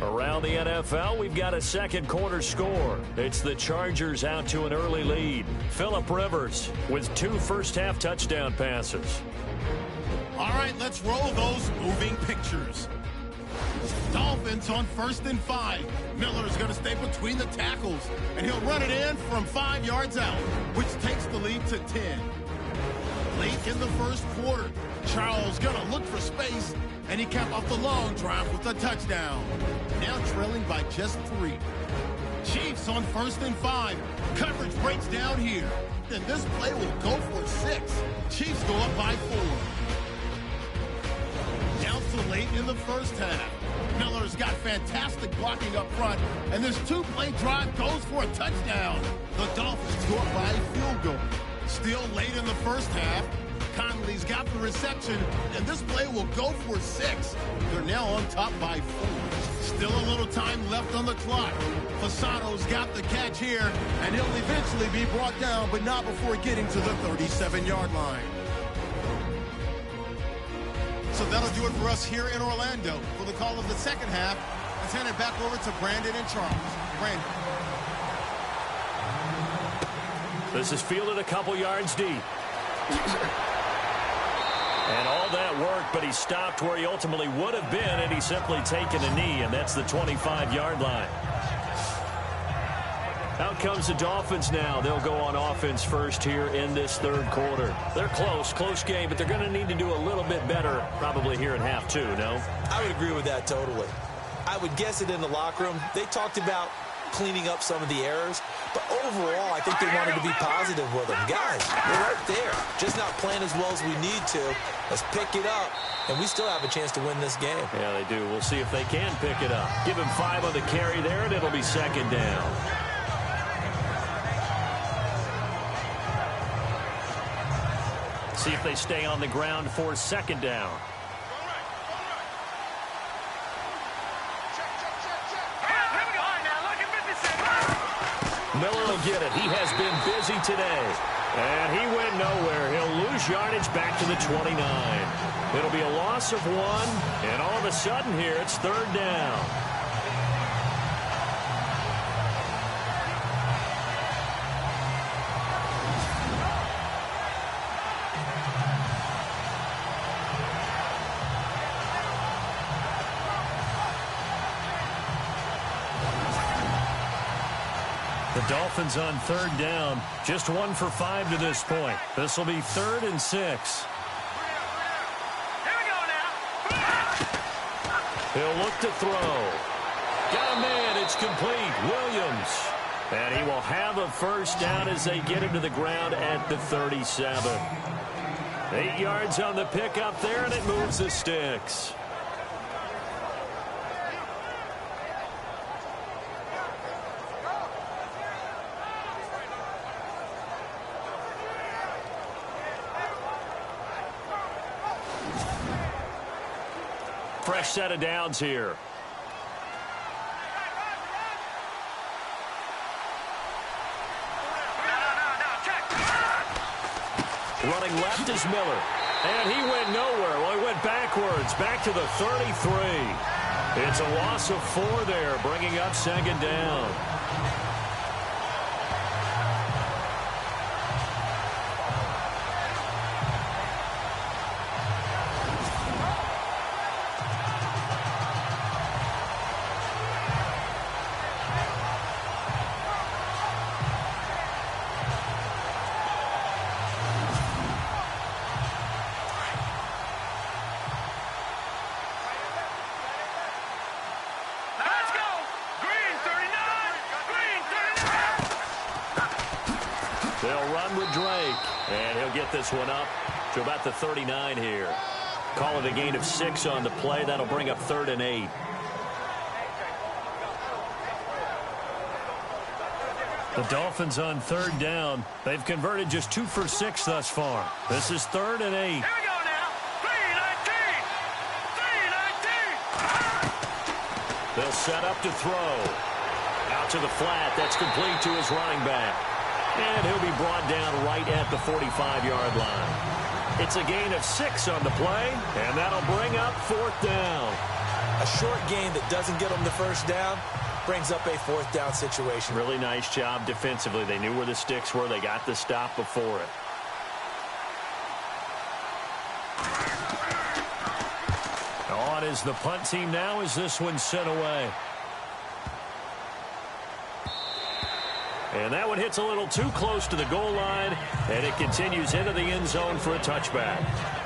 Around the NFL, we've got a second quarter score. It's the Chargers out to an early lead. Phillip Rivers with 2 first-half touchdown passes. All right, let's roll those moving pictures. Dolphins on 1st and 5. Miller's going to stay between the tackles, and he'll run it in from 5 yards out, which takes the lead to 10. Late in the first quarter, Charles going to look for space, and he capped off the long drive with a touchdown. Now trailing by just 3. Chiefs on 1st and 5. Coverage breaks down here. And this play will go for 6. Chiefs go up by 4. Down so late in the first half. Miller's got fantastic blocking up front, and this 2-play drive goes for a touchdown. The Dolphins go up by a field goal. Still late in the first half. Conley's got the reception, and this play will go for 6. They're now on top by 4. Still a little time left on the clock. Fasano's got the catch here, and he'll eventually be brought down, but not before getting to the 37-yard line. So that'll do it for us here in Orlando. For the call of the second half, let's hand it back over to Brandon and Charles. Brandon. This is fielded a couple yards deep. And all that work, but he stopped where he ultimately would have been had he simply taken a knee, and that's the 25-yard line. Out comes the Dolphins now. They'll go on offense first here in this third quarter. They're close game, but they're going to need to do a little bit better probably here in half 2, no? I would agree with that totally. I would guess it in the locker room. They talked about cleaning up some of the errors, but overall, I think they wanted to be positive with them. Guys, we're right there. Just not playing as well as we need to. Let's pick it up, and we still have a chance to win this game. Yeah, they do. We'll see if they can pick it up. Give him 5 on the carry there, and it'll be 2nd down. See if they stay on the ground for 2nd down. Miller will get it. He has been busy today. And he went nowhere. He'll lose yardage back to the 29. It'll be a loss of 1. And all of a sudden here, it's 3rd down. The Dolphins on 3rd down. Just 1 for 5 to this point. This will be 3rd and 6. Here we go now. He'll look to throw. Got a man. It's complete. Williams. And he will have a 1st down as they get him to the ground at the 37. 8 yards on the pickup there, and it moves the sticks. Fresh set of downs here. Running left is Miller. And he went nowhere. Well, he went backwards. Back to the 33. It's a loss of 4 there, bringing up 2nd down. They'll run with Drake, and he'll get this one up to about the 39 here. Call it a gain of 6 on the play. That'll bring up 3rd and 8. The Dolphins on 3rd down. They've converted just 2 for 6 thus far. This is 3rd and 8. Here we go now. 3-19. 3-19. They'll set up to throw. Out to the flat. That's complete to his running back. And he'll be brought down right at the 45-yard line. It's a gain of 6 on the play, and that'll bring up 4th down. A short gain that doesn't get them the 1st down brings up a 4th down situation. Really nice job defensively. They knew where the sticks were. They got the stop before it. On is the punt team now as this one's sent away. And that one hits a little too close to the goal line, and it continues into the end zone for a touchback.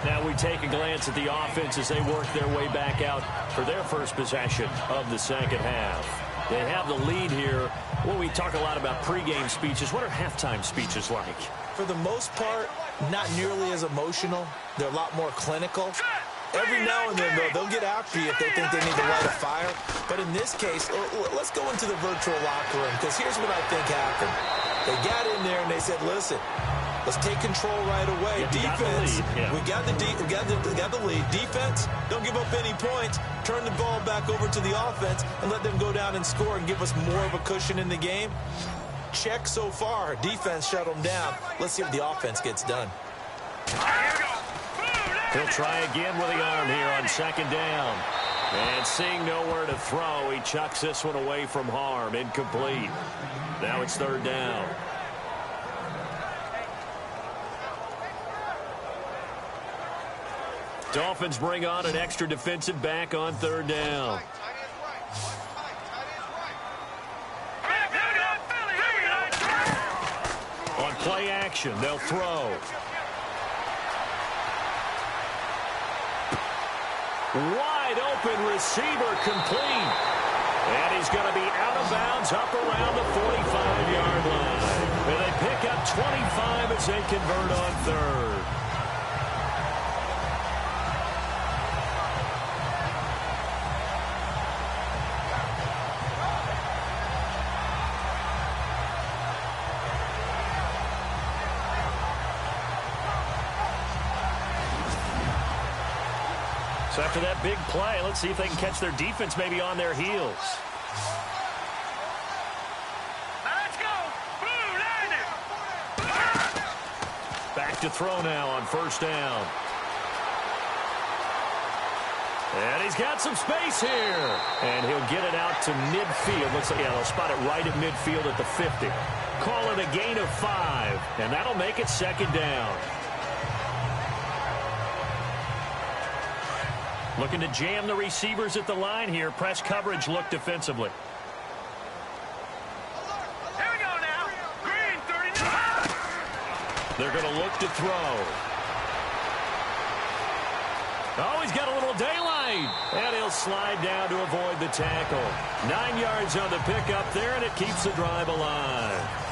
Now we take a glance at the offense as they work their way back out for their first possession of the second half. They have the lead here. Well, we talk a lot about pregame speeches. What are halftime speeches like? For the most part, not nearly as emotional. They're a lot more clinical. Every now and then, though, they'll get after you if they think they need to light a fire. But in this case, let's go into the virtual locker room, because here's what I think happened. They got in there and they said, listen, let's take control right away. Defense, we got the lead. Defense, don't give up any points. Turn the ball back over to the offense and let them go down and score and give us more of a cushion in the game. Check so far. Defense shut them down. Let's see if the offense gets done. He'll try again with the arm here on second down. And seeing nowhere to throw, he chucks this one away from harm. Incomplete. Now it's third down. Dolphins bring on an extra defensive back on third down. On play action, they'll throw. Wide open receiver complete. And he's going to be out of bounds up around the 45-yard line. And they pick up 25 as they convert on third. So after that big play, let's see if they can catch their defense maybe on their heels. Let's go. Back to throw now on first down. And he's got some space here. And he'll get it out to midfield. Looks like, yeah, they'll spot it right at midfield at the 50. Call it a gain of 5. And that'll make it second down. Looking to jam the receivers at the line here. Press coverage look defensively. Here we go now. Green 39. They're going to look to throw. Oh, he's got a little daylight. And he'll slide down to avoid the tackle. 9 yards on the pickup there, and it keeps the drive alive.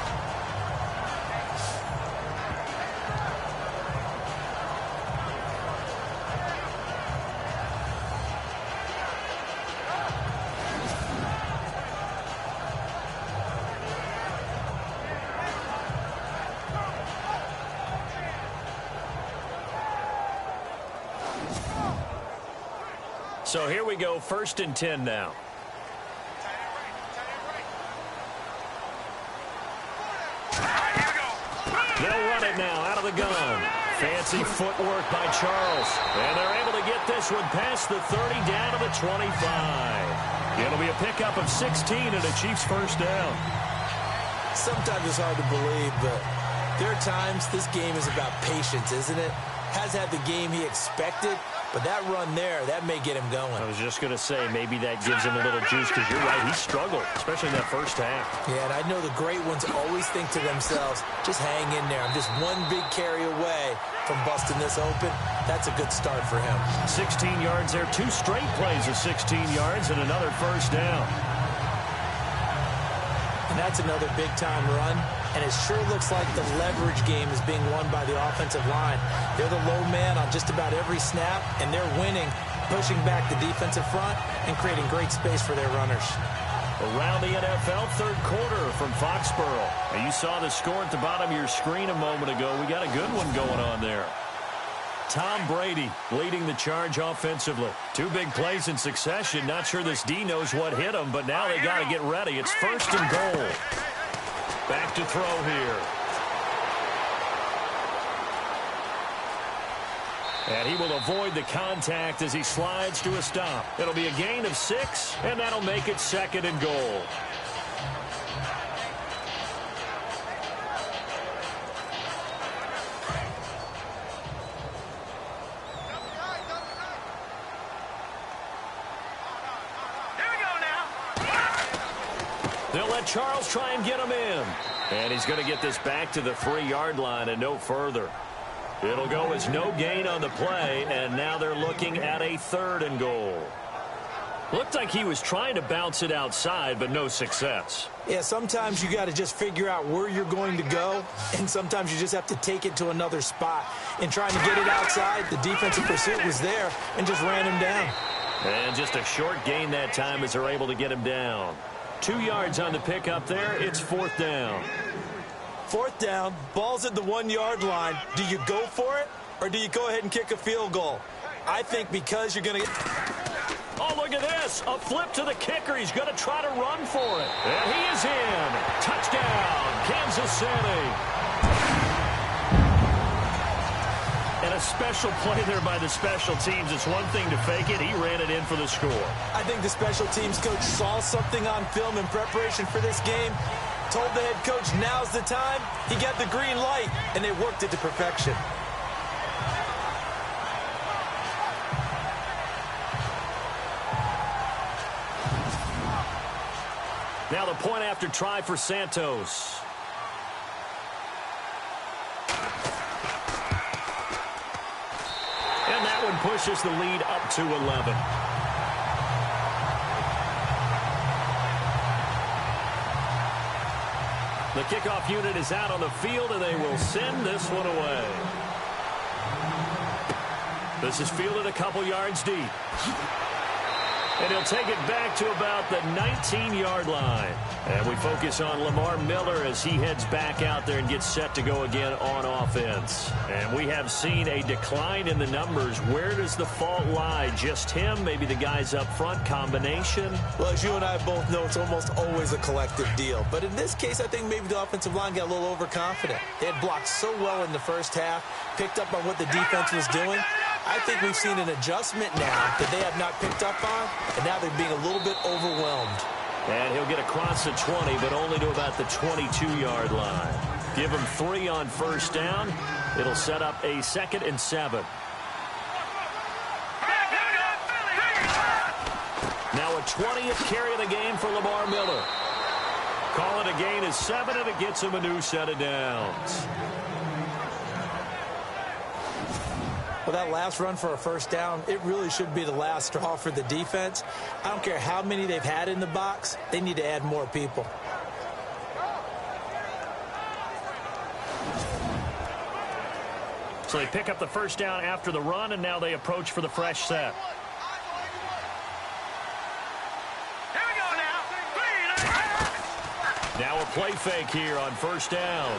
So here we go, 1st and 10 now. They'll run it now out of the gun. Fancy footwork by Charles. And they're able to get this one past the 30 down to the 25. It'll be a pickup of 16 and a Chiefs first down. Sometimes it's hard to believe, but there are times this game is about patience, isn't it? Has had the game he expected, but that run there, that may get him going. I was just going to say, maybe that gives him a little juice, because you're right, he struggled, especially in that first half. Yeah, and I know the great ones always think to themselves, just hang in there. I'm just one big carry away from busting this open. That's a good start for him. 16 yards there, 2 straight plays of 16 yards and another first down. And that's another big-time run. And it sure looks like the leverage game is being won by the offensive line. They're the low man on just about every snap, and they're winning, pushing back the defensive front and creating great space for their runners. Around the NFL, third quarter from Foxborough. And you saw the score at the bottom of your screen a moment ago. We got a good one going on there. Tom Brady leading the charge offensively. 2 big plays in succession. Not sure this D knows what hit him, but now they got to get ready. It's 1st and goal. Back to throw here. And he will avoid the contact as he slides to a stop. It'll be a gain of 6, and that'll make it 2nd and goal. They'll let Charles try and get him in. And he's going to get this back to the 3-yard line and no further. It'll go as no gain on the play, and now they're looking at a 3rd and goal. Looked like he was trying to bounce it outside, but no success. Yeah, sometimes you got to just figure out where you're going to go, and sometimes you just have to take it to another spot. In trying to get it outside, the defensive pursuit was there and just ran him down. And just a short gain that time as they're able to get him down. 2 yards on the pickup there. It's 4th down. 4th down, ball's at the 1-yard line. Do you go for it, or do you go ahead and kick a field goal? I think because you're going to get... Oh, look at this. A flip to the kicker. He's going to try to run for it. And he is in. Touchdown, Kansas City. And a special play there by the special teams. It's one thing to fake it. He ran it in for the score. I think the special teams coach saw something on film in preparation for this game, told the head coach now's the time. He got the green light, and they worked it to perfection. Now the point after try for Santos. And that one pushes the lead up to 11. The kickoff unit is out on the field, and they will send this one away. This is fielded a couple yards deep. And he'll take it back to about the 19-yard line. And we focus on Lamar Miller as he heads back out there and gets set to go again on offense. And we have seen a decline in the numbers. Where does the fault lie? Just him? Maybe the guys up front? Combination? Well, as you and I both know, it's almost always a collective deal. But in this case, I think maybe the offensive line got a little overconfident. They had blocked so well in the first half, picked up on what the defense was doing. I think we've seen an adjustment now that they have not picked up on, and now they're being a little bit overwhelmed. And he'll get across the 20, but only to about the 22-yard line. Give him 3 on first down. It'll set up a 2nd and 7. Now a 20th carry of the game for Lamar Miller. Call it a gain of 7, and it gets him a new set of downs. Well, that last run for a first down, it really should be the last straw for the defense. I don't care how many they've had in the box. They need to add more people. So they pick up the first down after the run, and now they approach for the fresh set. Here we go now. Now a play fake here on first down.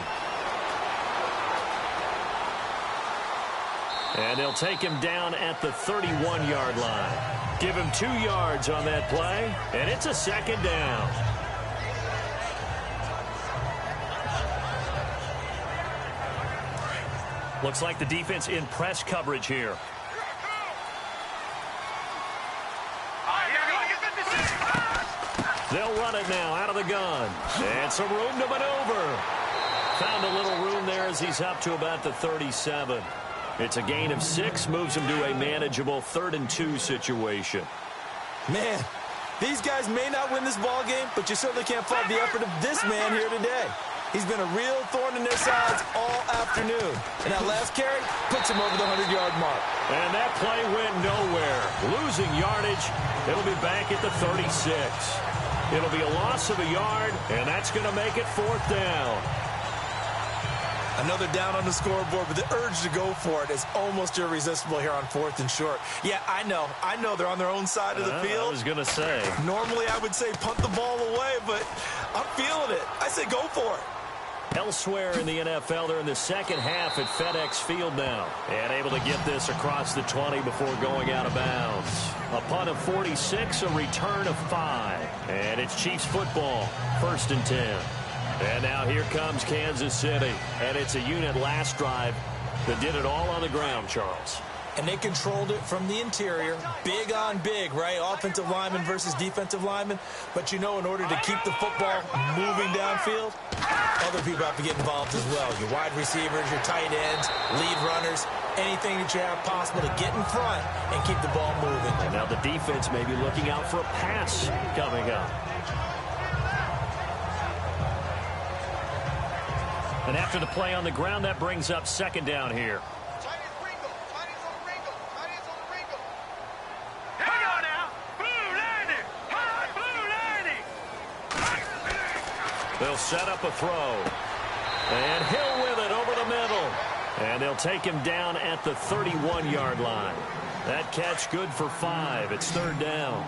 And they'll take him down at the 31-yard line. Give him 2 yards on that play, and it's a 2nd down. Looks like the defense in press coverage here. They'll run it now out of the gun. And some room to maneuver. Found a little room there as he's up to about the 37. It's a gain of 6, moves him to a manageable 3rd and 2 situation. Man, these guys may not win this ball game, but you certainly can't fault the effort of this man here today. He's been a real thorn in their sides all afternoon. And that last carry puts him over the 100-yard mark. And that play went nowhere. Losing yardage. It'll be back at the 36. It'll be a loss of a yard, and that's going to make it 4th down. Another down on the scoreboard, but the urge to go for it is almost irresistible here on 4th and short. Yeah, I know they're on their own side of the field. I was going to say. Normally I would say punt the ball away, but I'm feeling it. I say go for it. Elsewhere in the NFL, they're in the second half at FedEx Field now. And able to get this across the 20 before going out of bounds. A punt of 46, a return of 5. And it's Chiefs football, 1st and 10. And now here comes Kansas City. And it's a unit last drive that did it all on the ground, Charles. And they controlled it from the interior. Big on big, right? Offensive lineman versus defensive lineman. But you know, in order to keep the football moving downfield, other people have to get involved as well. Your wide receivers, your tight ends, lead runners, anything that you have possible to get in front and keep the ball moving. And now the defense may be looking out for a pass coming up. And after the play on the ground, that brings up 2nd down here. Here we go now. Blue line They'll set up a throw. And Hill with it over the middle. And they'll take him down at the 31-yard line. That catch good for 5. It's third down.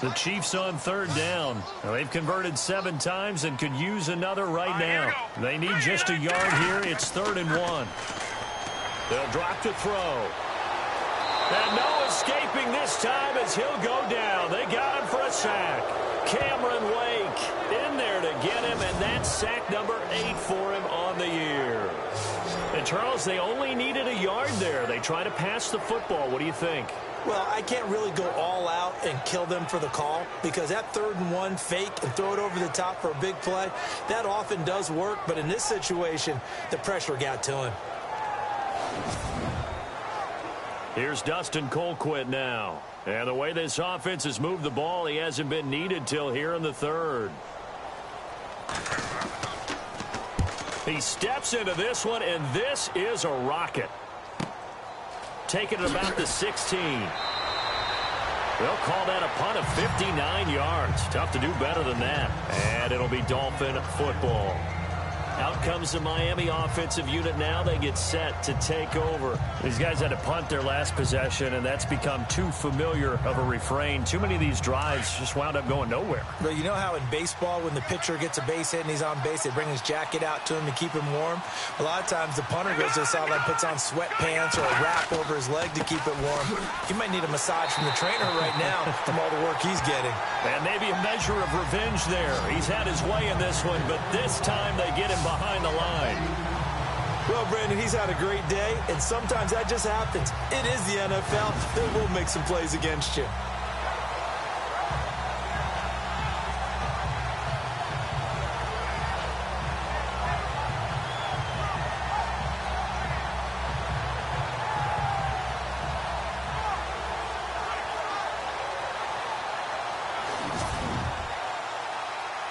The Chiefs on third down. Now, they've converted 7 times and could use another right now. They need just a yard here. It's 3rd and 1. They'll drop to throw. And no escaping this time as he'll go down. They got him for a sack. Cameron Wake in there to get him, and that's sack number 8 for him on the year. And, Charles, they only needed a yard there. They try to pass the football. What do you think? Well, I can't really go all out and kill them for the call because that 3rd and 1 fake and throw it over the top for a big play, that often does work. But in this situation, the pressure got to him. Here's Dustin Colquitt now. And the way this offense has moved the ball, he hasn't been needed till here in the 3rd. He steps into this one, and this is a rocket. Taking it about the 16. They'll call that a punt of 59 yards. Tough to do better than that. And it'll be Dolphin football. Out comes the Miami offensive unit now. They get set to take over. These guys had to punt their last possession, and that's become too familiar of a refrain. Too many of these drives just wound up going nowhere. Well, you know how in baseball when the pitcher gets a base hit and he's on base, they bring his jacket out to him to keep him warm? A lot of times the punter goes to the sideline, puts on sweatpants or a wrap over his leg to keep it warm. He might need a massage from the trainer right now from all the work he's getting. And maybe a measure of revenge there. He's had his way in this one, but this time they get him behind the line. Well, Brandon, he's had a great day, and sometimes that just happens. It is the NFL. They will make some plays against you.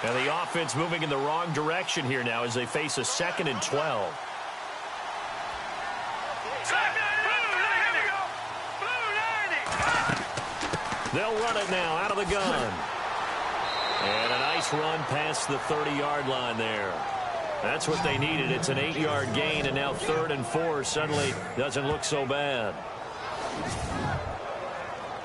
And the offense moving in the wrong direction here now as they face a 2nd and 12. They'll run it now out of the gun. And a nice run past the 30-yard line there. That's what they needed. It's an 8-yard gain, and now 3rd and 4 suddenly doesn't look so bad.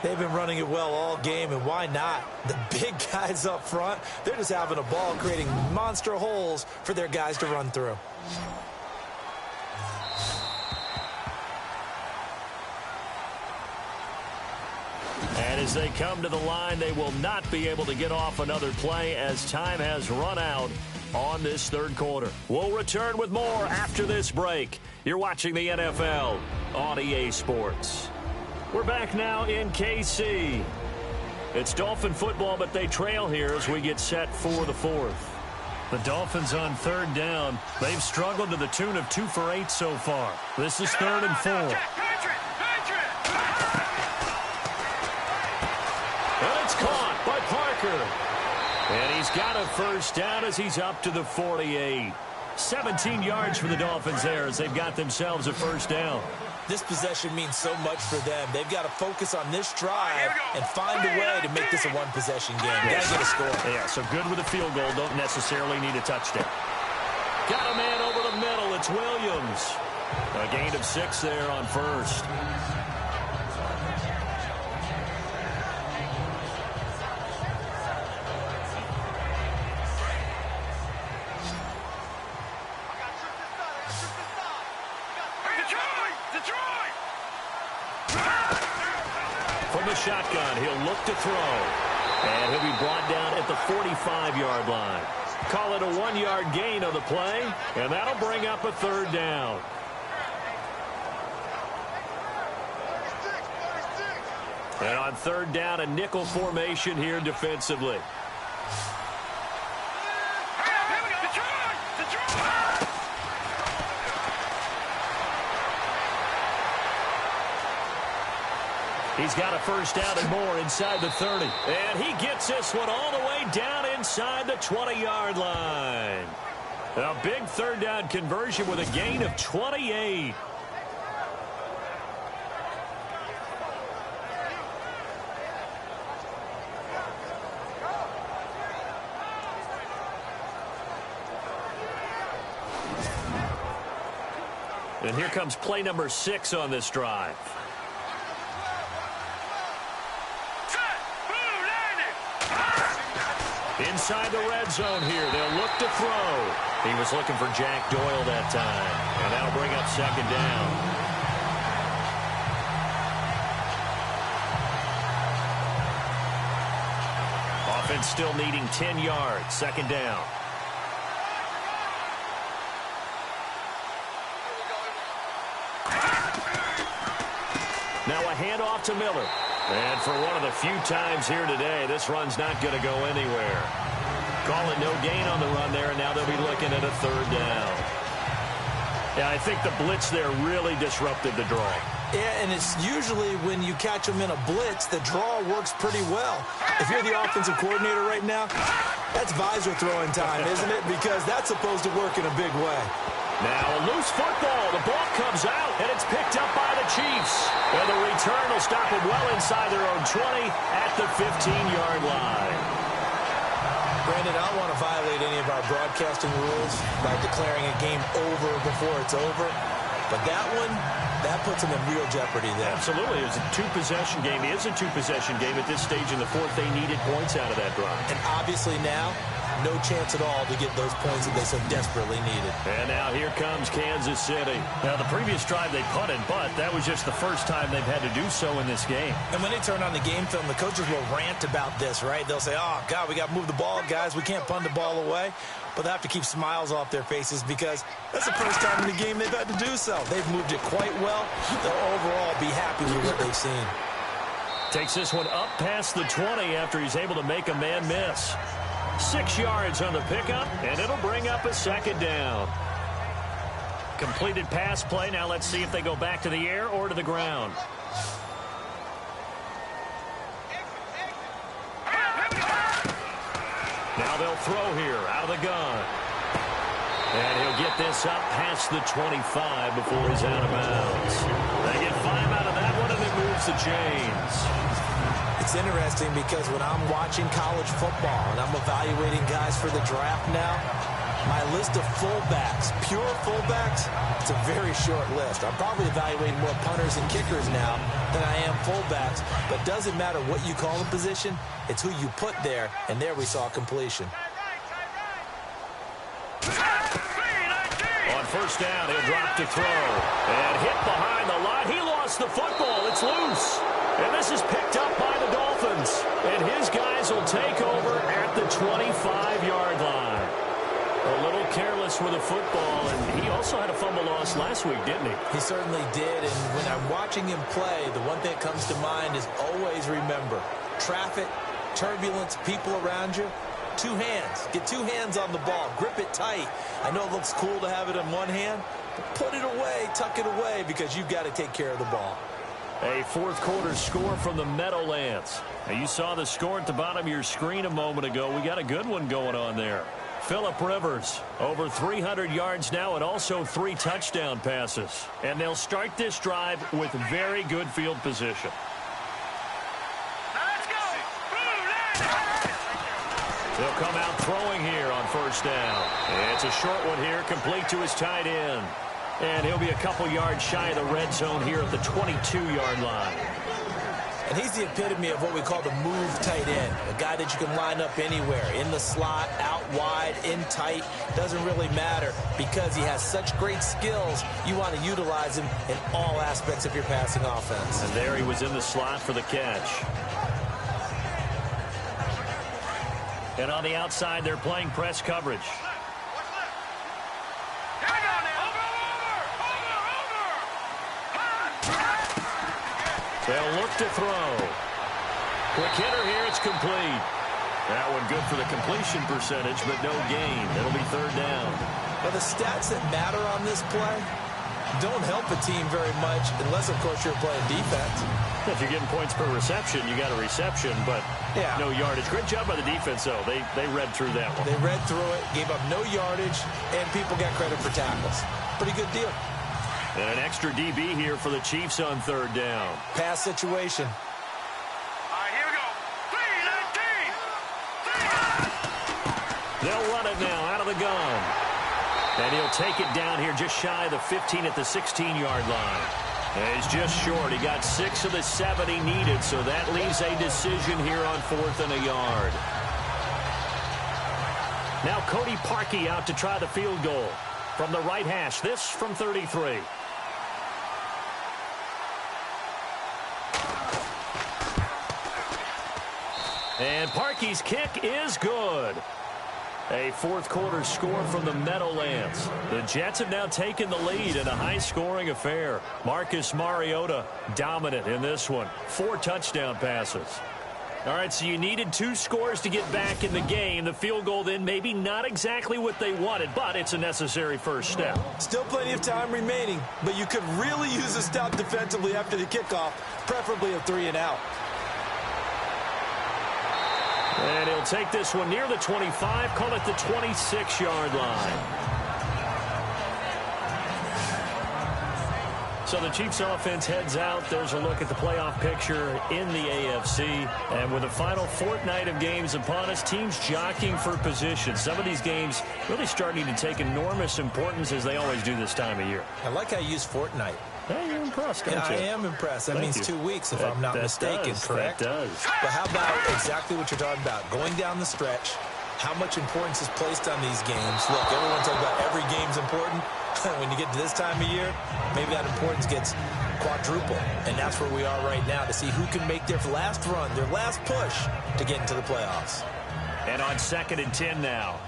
They've been running it well all game, and why not? The big guys up front, they're just having a ball creating monster holes for their guys to run through. And as they come to the line, they will not be able to get off another play as time has run out on this 3rd quarter. We'll return with more after this break. You're watching the NFL on EA Sports. We're back now in KC. It's Dolphin football, but they trail here as we get set for the 4th. The Dolphins on 3rd down. They've struggled to the tune of 2 for 8 so far. This is 3rd and 4. And it's caught by Parker. And he's got a first down as he's up to the 48. 17 yards for the Dolphins there as they've got themselves a first down. This possession means so much for them. They've got to focus on this drive and find a way to make this a one-possession game. Got to get a score. Yeah, so good with a field goal. Don't necessarily need a touchdown. Got a man over the middle. It's Williams. A gain of 6 there on first. From the shotgun, he'll look to throw. And he'll be brought down at the 45-yard line. Call it a 1-yard gain on the play, and that'll bring up a 3rd down. And on 3rd down, a nickel formation here defensively. He's got a first down and more inside the 30. And he gets this one all the way down inside the 20-yard line. A big 3rd down conversion with a gain of 28. And here comes play number 6 on this drive. Inside the red zone here. They'll look to throw. He was looking for Jack Doyle that time. And that'll bring up second down. Offense still needing 10 yards. Second down. Now a handoff to Miller. And for one of the few times here today, this run's not going to go anywhere. Call it no gain on the run there, and now they'll be looking at a third down. Yeah, I think the blitz there really disrupted the draw. Yeah, and it's usually when you catch them in a blitz, the draw works pretty well. If you're the offensive coordinator right now, that's visor throwing time, isn't it? Because that's supposed to work in a big way. Now a loose football. The ball comes out, and it's picked up by the Chiefs. And the return will stop them well inside their own 20 at the 15-yard line. Brandon, I don't want to violate any of our broadcasting rules by declaring a game over before it's over. But that one, that puts them in real jeopardy there. Absolutely. It was a two-possession game. It is a two-possession game at this stage in the fourth. They needed points out of that drive. And obviously now, no chance at all to get those points that they so desperately needed. And now here comes Kansas City. Now, the previous drive they punted, but that was just the first time they've had to do so in this game. And when they turn on the game film, the coaches will rant about this, right? They'll say, oh, God, we got to move the ball, guys. We can't punt the ball away. But they have to keep smiles off their faces because that's the first time in the game they've had to do so. They've moved it quite well. They'll overall be happy with what they've seen. Takes this one up past the 20 after he's able to make a man miss. 6 yards on the pickup, and it'll bring up a second down. Completed pass play. Now let's see if they go back to the air or to the ground. Now they'll throw here out of the gun. And he'll get this up past the 25 before he's out of bounds. They get 5 out of that one, and it moves the chains. It's interesting because when I'm watching college football and I'm evaluating guys for the draft now, my list of fullbacks, pure fullbacks, it's a very short list. I'm probably evaluating more punters and kickers now than I am fullbacks. But it doesn't matter what you call a position, it's who you put there, and there we saw completion. On first down, he'll drop to throw. And hit behind the line. He lost the football. It's loose. And this is picked up by the Dolphins. And his guys will take over at the 25-yard line. A little careless with the football, and he also had a fumble loss last week, didn't he? He certainly did, and when I'm watching him play, the one thing that comes to mind is always remember, traffic, turbulence, people around you, 2 hands. Get 2 hands on the ball. Grip it tight. I know it looks cool to have it in one hand, but put it away, tuck it away, because you've got to take care of the ball. A fourth quarter score from the Meadowlands. Now, you saw the score at the bottom of your screen a moment ago. We got a good one going on there. Phillip Rivers, over 300 yards now and also 3 touchdown passes. And they'll start this drive with very good field position. Let's go. They'll come out throwing here on first down. It's a short one here, complete to his tight end. And he'll be a couple yards shy of the red zone here at the 22-yard line. And he's the epitome of what we call the move tight end. A guy that you can line up anywhere. In the slot, out wide, in tight. Doesn't really matter because he has such great skills. You want to utilize him in all aspects of your passing offense. And there he was in the slot for the catch. And on the outside, they're playing press coverage. They'll look to throw. Quick hitter here. It's complete. That one good for the completion percentage, but no gain. It'll be third down. Now, the stats that matter on this play don't help a team very much unless, of course, you're playing defense. If you're getting points per reception, you got a reception, but no yardage. Great job by the defense, though. They read through that one. They read through it, gave up no yardage, and people got credit for tackles. Pretty good deal. And an extra DB here for the Chiefs on third down. Pass situation. All right, here we go. 3-19. They'll run it now out of the gun. And he'll take it down here just shy of the 15 at the 16-yard line. And he's just short. He got 6 of the 7 he needed, so that leaves a decision here on 4th and a yard. Now Cody Parkey out to try the field goal from the right hash. This from 33. And Parkey's kick is good. A fourth-quarter score from the Meadowlands. The Jets have now taken the lead in a high-scoring affair. Marcus Mariota dominant in this one. 4 touchdown passes. All right, so you needed 2 scores to get back in the game. The field goal then maybe not exactly what they wanted, but it's a necessary first step. Still plenty of time remaining, but you could really use a stop defensively after the kickoff, preferably a 3-and-out. And he'll take this one near the 25, call it the 26-yard line. So the Chiefs offense heads out. There's a look at the playoff picture in the AFC. And with the final fortnight of games upon us, teams jockeying for position. Some of these games really starting to take enormous importance as they always do this time of year. I like how you use fortnight. Hey, you're impressed, don't you? I am impressed. That means 2 weeks, if I'm not mistaken, correct? That does. But how about exactly what you're talking about? Going down the stretch, how much importance is placed on these games? Look, everyone talks about every game's important. When you get to this time of year, maybe that importance gets quadruple. And that's where we are right now to see who can make their last run, their last push to get into the playoffs. And on 2nd and 10 now.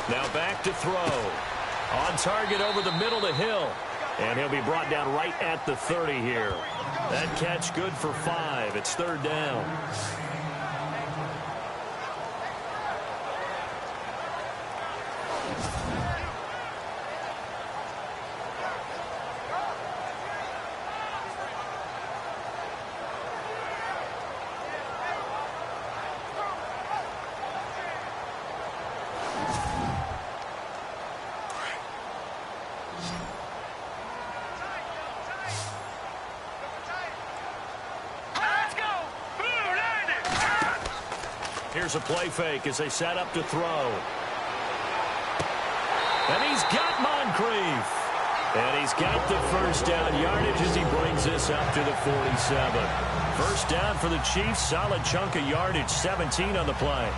Now back to throw. On target over the middle to Hill. And he'll be brought down right at the 30 here. That catch good for 5. It's 3rd down. Here's a play fake as they set up to throw. And he's got Moncrief. And he's got the first down yardage as he brings this up to the 47. First down for the Chiefs. Solid chunk of yardage, 17 on the play.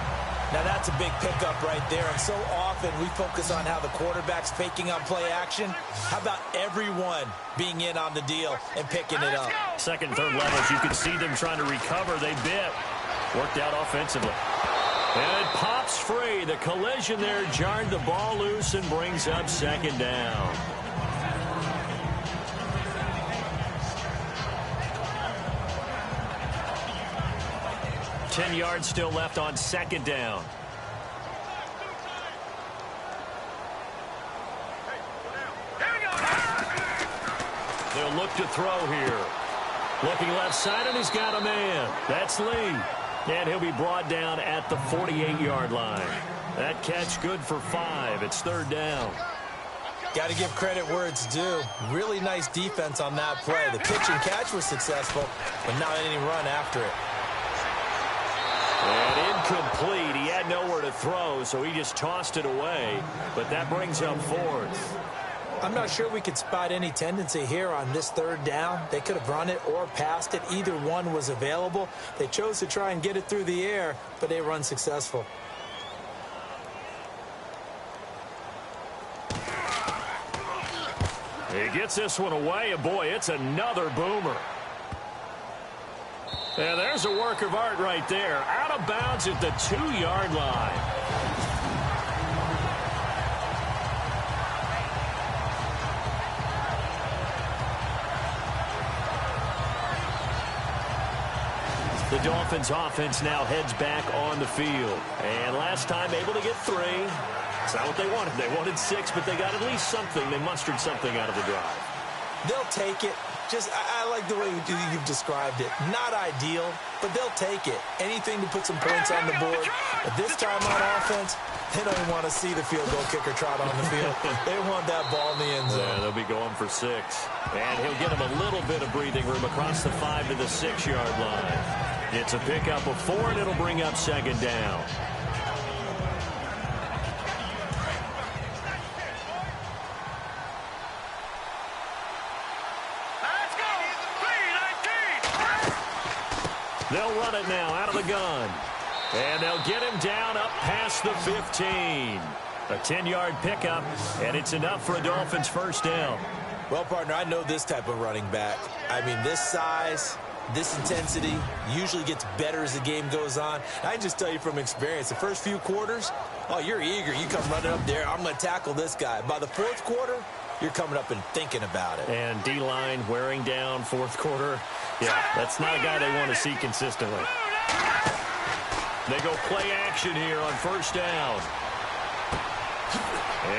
Now that's a big pickup right there. And so often we focus on how the quarterback's faking on play action. How about everyone being in on the deal and picking it up? Second, third levels, you can see them trying to recover. They bit. Worked out offensively. And it pops free. The collision there jarred the ball loose and brings up 2nd down. Ten yards still left on 2nd down. They'll look to throw here. Looking left side, and he's got a man. That's Lee. And he'll be brought down at the 48-yard line. That catch good for 5. It's 3rd down. Got to give credit where it's due. Really nice defense on that play. The pitch and catch was successful, but not any run after it. And incomplete. He had nowhere to throw, so he just tossed it away. But that brings up 4th. I'm not sure we could spot any tendency here on this 3rd down. They could have run it or passed it. Either one was available. They chose to try and get it through the air, but they were unsuccessful. He gets this one away, and boy, it's another boomer. And there's a work of art right there. Out of bounds at the 2-yard line. The Dolphins offense now heads back on the field. And last time able to get 3. It's not what they wanted. They wanted 6, but they got at least something. They mustered something out of the drive. They'll take it. I like the way you've described it. Not ideal, but they'll take it. Anything to put some points on the board. But this time on offense, they don't even want to see the field goal kicker trot on the field. They want that ball in the end zone. Yeah, they'll be going for 6. And he'll get him a little bit of breathing room across the 5 to the 6-yard line. It's a pickup of 4, and it'll bring up 2nd down. They'll run it now out of the gun. And they'll get him down up past the 15. A 10-yard pickup, and it's enough for a Dolphins first down. Well, partner, I know this type of running back. I mean, this size, this intensity usually gets better as the game goes on. I can just tell you from experience, the first few quarters, oh, you're eager. You come running up there, I'm going to tackle this guy. By the 4th quarter, you're coming up and thinking about it. And D-line wearing down 4th quarter. Yeah, that's not a guy they want to see consistently. They go play action here on first down.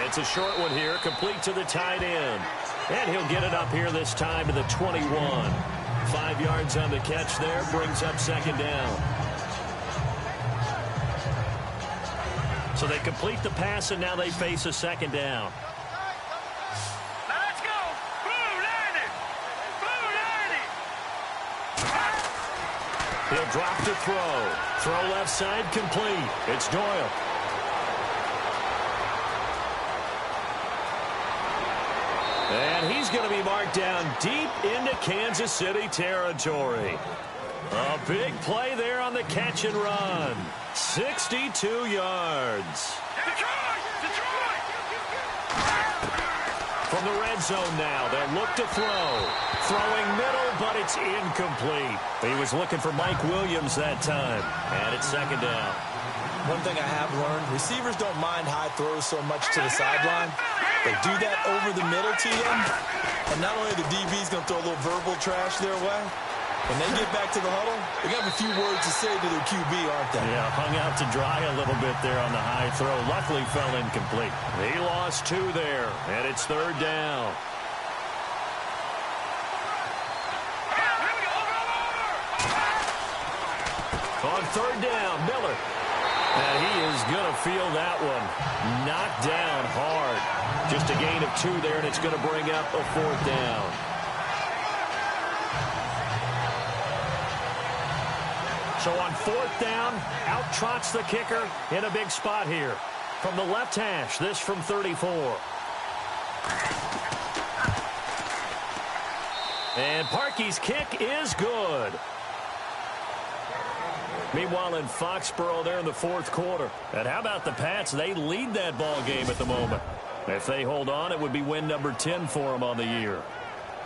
It's a short one here, complete to the tight end. And he'll get it up here this time to the 21. 5 yards on the catch there, brings up 2nd down. So they complete the pass, and now they face a 2nd down. He'll drop to throw. Throw left side complete. It's Doyle. And he's going to be marked down deep into Kansas City territory. A big play there on the catch and run. 62 yards. From the red zone now, they'll look to throw. Throwing middle, but it's incomplete. He was looking for Mike Williams that time. And it's 2nd down. One thing I have learned, receivers don't mind high throws so much to the sideline. They do that over the middle to them. And not only the DB's going to throw a little verbal trash their way, when they get back to the huddle, they got a few words to say to their QB, aren't they? Yeah, hung out to dry a little bit there on the high throw. Luckily fell incomplete. He lost 2 there, and it's 3rd down. On 3rd down, Miller. And he is going to feel that one. Knocked down hard. Just a gain of 2 there, and it's going to bring up a 4th down. So on 4th down, out trots the kicker in a big spot here. From the left hash, this from 34. And Parkey's kick is good. Meanwhile, in Foxborough, they're in the 4th quarter. And how about the Pats? They lead that ball game at the moment. If they hold on, it would be win number 10 for them on the year.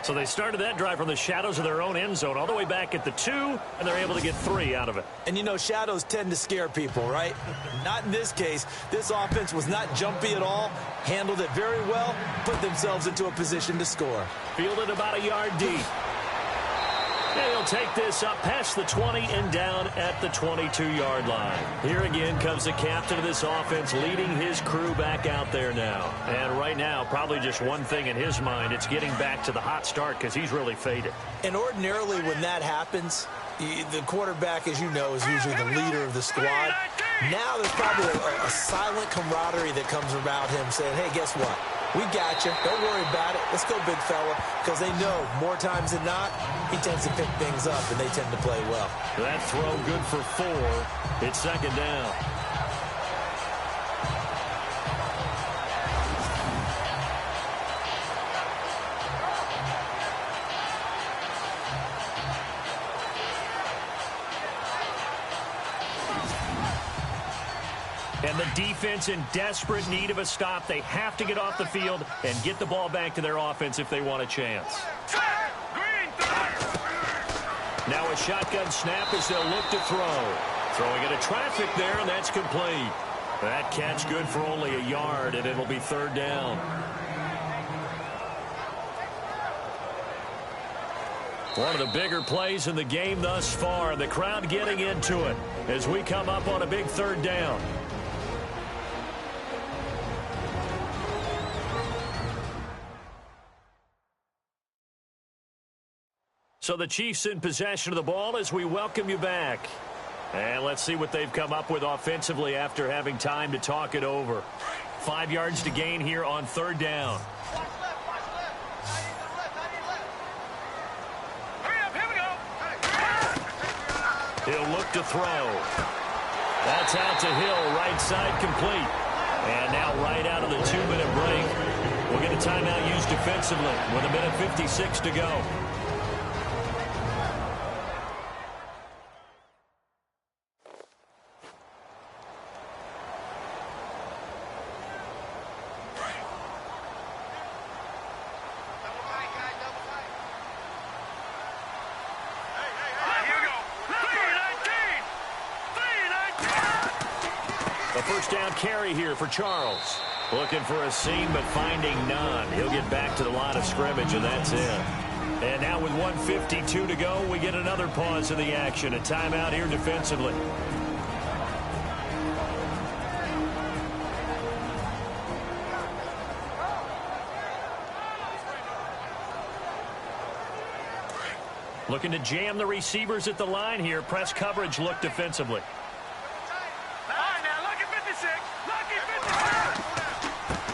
So they started that drive from the shadows of their own end zone all the way back at the 2, and they're able to get 3 out of it. And, you know, shadows tend to scare people, right? Not in this case. This offense was not jumpy at all, handled it very well, put themselves into a position to score. Fielded about a yard deep. And he'll take this up past the 20 and down at the 22-yard line. Here again comes the captain of this offense leading his crew back out there now. And right now, probably just one thing in his mind, it's getting back to the hot start because he's really faded. And ordinarily when that happens, the quarterback, as you know, is usually the leader of the squad. Now there's probably a silent camaraderie that comes around him saying, hey, guess what? We got you. Don't worry about it. Let's go, big fella. Because they know more times than not, he tends to pick things up, and they tend to play well. That throw good for 4. It's 2nd down. And the defense in desperate need of a stop. They have to get off the field and get the ball back to their offense if they want a chance. Now a shotgun snap as they'll look to throw. Throwing into traffic there, and that's complete. That catch good for only a yard, and it'll be 3rd down. One of the bigger plays in the game thus far. The crowd getting into it as we come up on a big 3rd down. So the Chiefs in possession of the ball as we welcome you back. And let's see what they've come up with offensively after having time to talk it over. 5 yards to gain here on 3rd down. He'll look to throw. That's out to Hill, right side complete. And now right out of the 2-minute break, we'll get a timeout used defensively with 1:56 to go. Carry here for Charles. Looking for a seam, but finding none. He'll get back to the line of scrimmage, and that's it. And now with 1:52 to go, we get another pause in the action. A timeout here defensively. Looking to jam the receivers at the line here. Press coverage look defensively.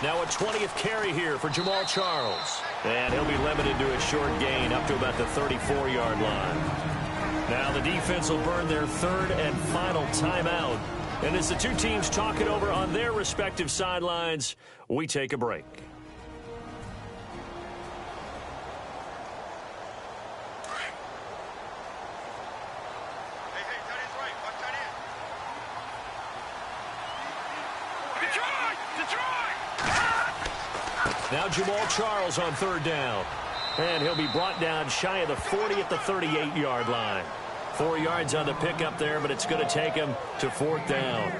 Now a 20th carry here for Jamal Charles. And he'll be limited to a short gain up to about the 34-yard line. Now the defense will burn their 3rd and final timeout. And as the two teams talk it over on their respective sidelines, we take a break. Now Jamal Charles on 3rd down. And he'll be brought down shy of the 40 at the 38-yard line. 4 yards on the pickup there, but it's going to take him to 4th down.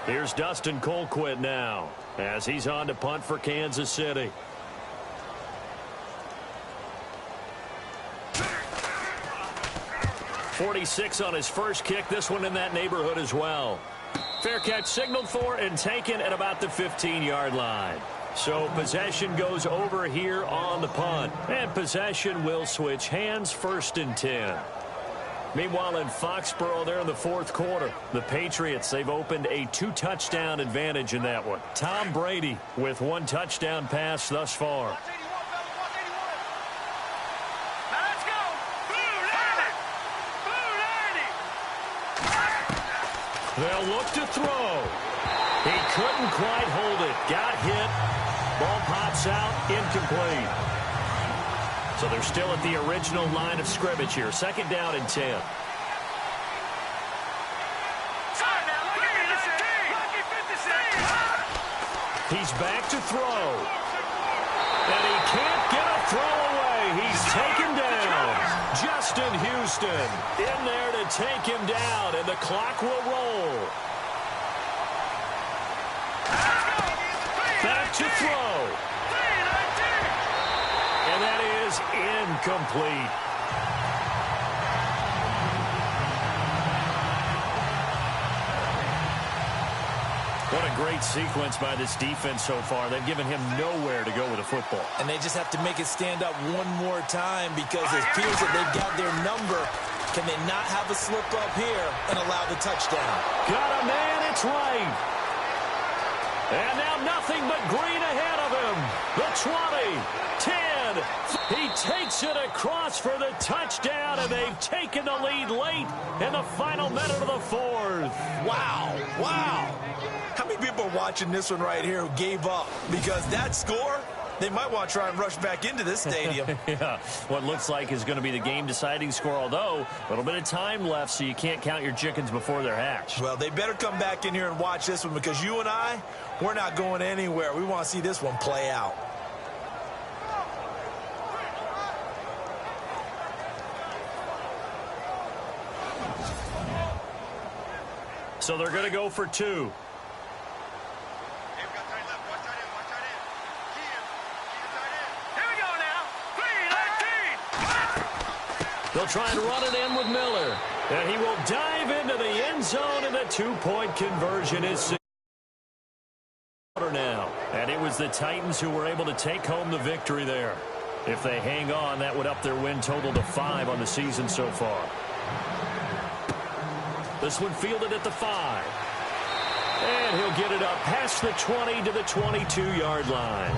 Here's Dustin Colquitt now as he's on to punt for Kansas City. .46 on his first kick. This one in that neighborhood as well. Fair catch signaled for and taken at about the 15-yard line. So possession goes over here on the punt. And possession will switch hands, 1st and 10. Meanwhile, in Foxborough, there in the 4th quarter, the Patriots, they've opened a 2-touchdown advantage in that one. Tom Brady with 1 touchdown pass thus far. They'll look to throw. He couldn't quite hold it. Got hit. Ball pops out. Incomplete. So they're still at the original line of scrimmage here. 2nd down and 10. He's back to throw. And he can't get a throw away. He's taken down. Justin Houston in there to take him down, and the clock will roll. Back to throw. And that is incomplete. What a great sequence by this defense so far. They've given him nowhere to go with the football. And they just have to make it stand up one more time because it appears that they've got their number. Can they not have a slip up here and allow the touchdown? Got a man, it's right. And now nothing but green ahead of him. The 20, 10. He takes it across for the touchdown, and they've taken the lead late in the final minute of the 4th. Wow, wow. How many people are watching this one right here who gave up? Because that score, they might want to try and rush back into this stadium. Yeah, what looks like is going to be the game-deciding score, although a little bit of time left, so you can't count your chickens before they're hatched. Well, they better come back in here and watch this one because you and I, we're not going anywhere. We want to see this one play out. So they're going to go for 2. They'll try and run it in with Miller. And he will dive into the end zone, and the 2-point conversion is now. And it was was the Titans who were able to take home the victory there. If they hang on, that would up their win total to 5 on the season so far. This one fielded at the 5. And he'll get it up past the 20 to the 22-yard line.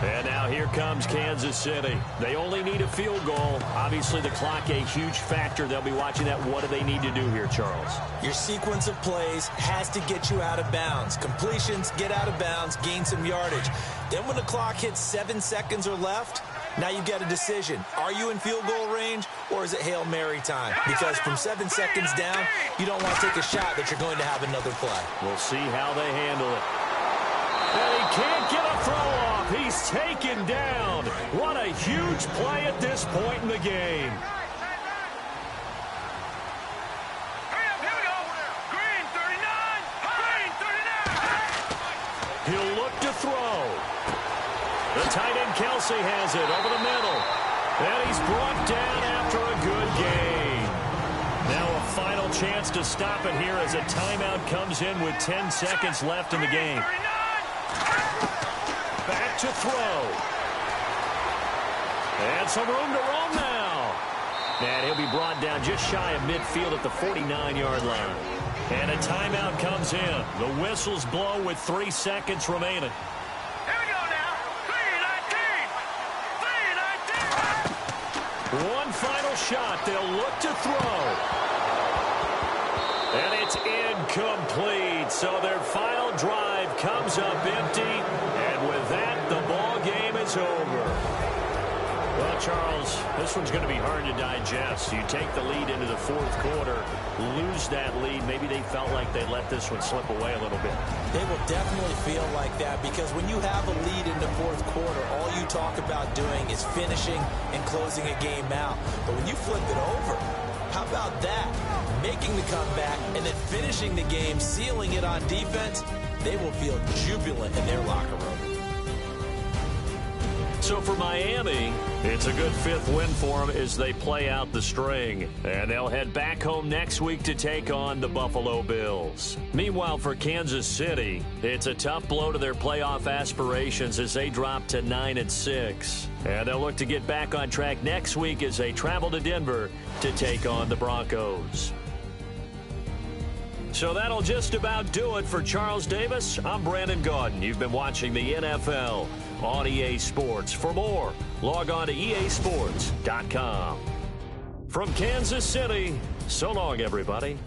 And now here comes Kansas City. They only need a field goal. Obviously, the clock a huge factor. They'll be watching that. What do they need to do here, Charles? Your sequence of plays has to get you out of bounds. Completions, get out of bounds, gain some yardage. Then when the clock hits 7 seconds or left, now you've got a decision. Are you in field goal range, or is it Hail Mary time? Because from 7 seconds down, you don't want to take a shot that you're going to have another play. We'll see how they handle it. And he can't get a throw off. He's taken down. What a huge play at this point in the game. Here we go. Green 39. Green 39. He'll look to throw. The tight end Kelsey has it over the middle. And he's brought down after a good gain. Now a final chance to stop it here as a timeout comes in with 10 seconds left in the game. Back to throw. And some room to roam now. And he'll be brought down just shy of midfield at the 49-yard line. And a timeout comes in. The whistles blow with 3 seconds remaining. Here we go now. 3-19. 3-19. One final shot. They'll look to throw. And it's incomplete. So their final drive comes up empty. And with that, the ball game is over. Well, Charles, this one's going to be hard to digest. You take the lead into the fourth quarter, lose that lead. Maybe they felt like they let this one slip away a little bit. They will definitely feel like that because when you have a lead in the fourth quarter, all you talk about doing is finishing and closing a game out. But when you flip it over, how about that? Making the comeback and then finishing the game, sealing it on defense, they will feel jubilant in their locker room. So for Miami, it's a good 5th win for them as they play out the string. And they'll head back home next week to take on the Buffalo Bills. Meanwhile, for Kansas City, it's a tough blow to their playoff aspirations as they drop to 9-6. And they'll look to get back on track next week as they travel to Denver to take on the Broncos. So that'll just about do it for Charles Davis. I'm Brandon Gaudin. You've been watching the NFL on EA Sports. For more, log on to easports.com. From Kansas City, so long, everybody.